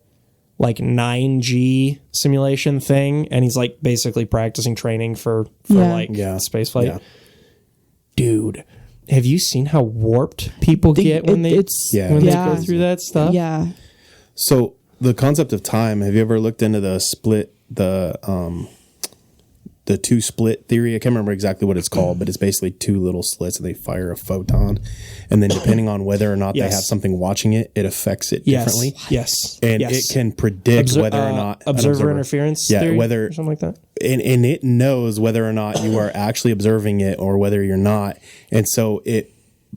like 9G simulation thing, and he's like basically practicing training for space flight. Yeah. Dude, have you seen how warped people get when they go through that stuff? Yeah. So the concept of time, have you ever looked into the the two split theory. I can't remember exactly what it's called, but it's basically two little slits and they fire a photon. And then depending on whether or not they have something watching it, it affects it differently. Yes. And it can predict whether or not observer interference theory whether or something like that. And it knows whether or not you are actually observing it or whether you're not. And so it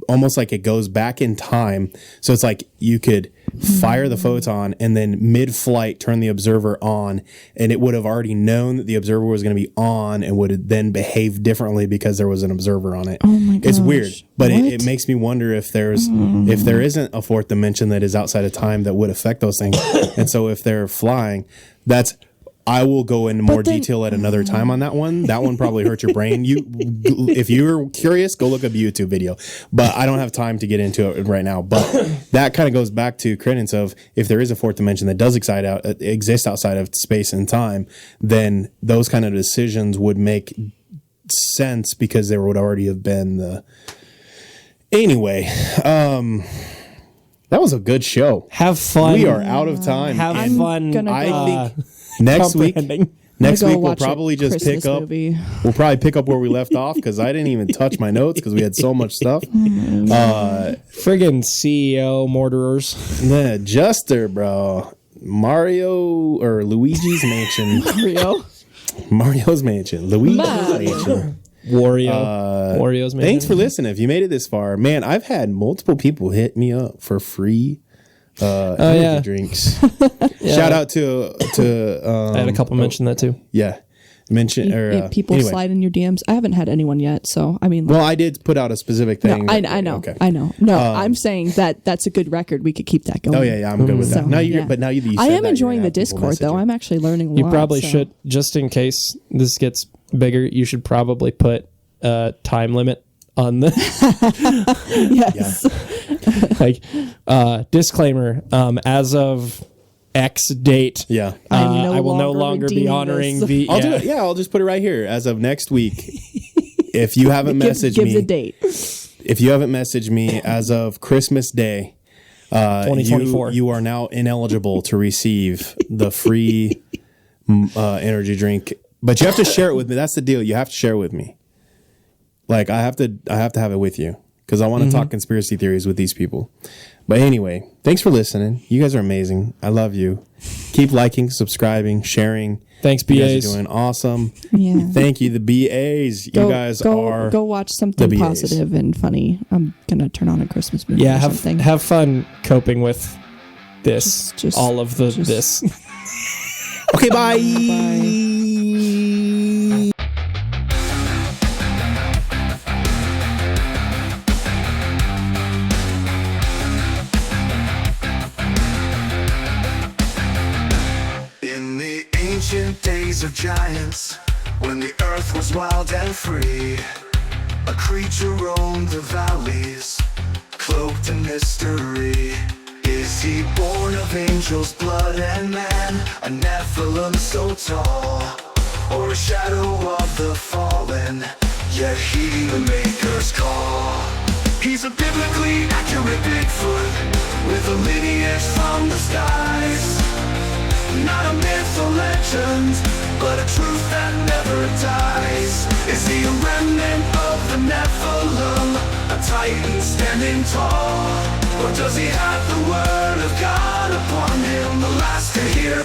almost like it goes back in time. So it's like you could fire the photon and then mid-flight turn the observer on, and it would have already known that the observer was going to be on and would then behave differently because there was an observer on it. Oh my gosh. It's weird, but it makes me wonder if there isn't a fourth dimension that is outside of time that would affect those things. And so if they're flying, I will go into more detail at another time on that one. That one probably hurts your brain. If you're curious, go look up a YouTube video. But I don't have time to get into it right now. But that kind of goes back to credence of if there is a fourth dimension that does exist outside of space and time, then those kind of decisions would make sense because there would already have been the... Anyway, that was a good show. Have fun. We are out of time. Have fun. I think... Next week we'll probably just pick up. We'll probably pick up where we left off because I didn't even touch my notes because we had so much stuff. Friggin' CEO Mortarers. The Juster, bro. Mario or Luigi's Mansion. Mario's Mansion. Luigi's Mansion. Wario's Mansion. Thanks for listening. If you made it this far, man, I've had multiple people hit me up for free energy drinks. Shout out to I had a couple mention that too. People slide in your DMs. I haven't had anyone yet, so I mean. Well, I did put out a specific thing. No, I know. Okay. I know. No, I'm saying that's a good record. We could keep that going. Oh yeah, I'm good with that. I am enjoying the Discord though. I'm actually learning a lot. You probably should, just in case this gets bigger. You should probably put a time limit on the disclaimer, as of X date, I will no longer be honoring the. I'll do it. Yeah, I'll just put it right here. As of next week, if you haven't messaged me, give the date. If you haven't messaged me as of Christmas Day, 2024, you are now ineligible to receive the free energy drink. But you have to share it with me. That's the deal. You have to share it with me. Like I have to have it with you because I want to talk conspiracy theories with these people. But anyway, thanks for listening. You guys are amazing. I love you. Keep liking, subscribing, sharing. Thanks, BAs. You guys are doing awesome. Yeah. Thank you, the BAs. You guys are go watch something positive and funny. I'm gonna turn on a Christmas movie. Yeah, or something. have fun coping with this. This. Okay, bye. Bye. Ancient days of giants, when the earth was wild and free, a creature roamed the valleys, cloaked in mystery. Is he born of angels' blood and man, a Nephilim so tall, or a shadow of the fallen, yet heeding the Maker's call? He's a biblically accurate Bigfoot, with a lineage from the skies. Not a myth or legend, but a truth that never dies. Is he a remnant of the Nephilim, a titan standing tall? Or does he have the word of God upon him, the last to hear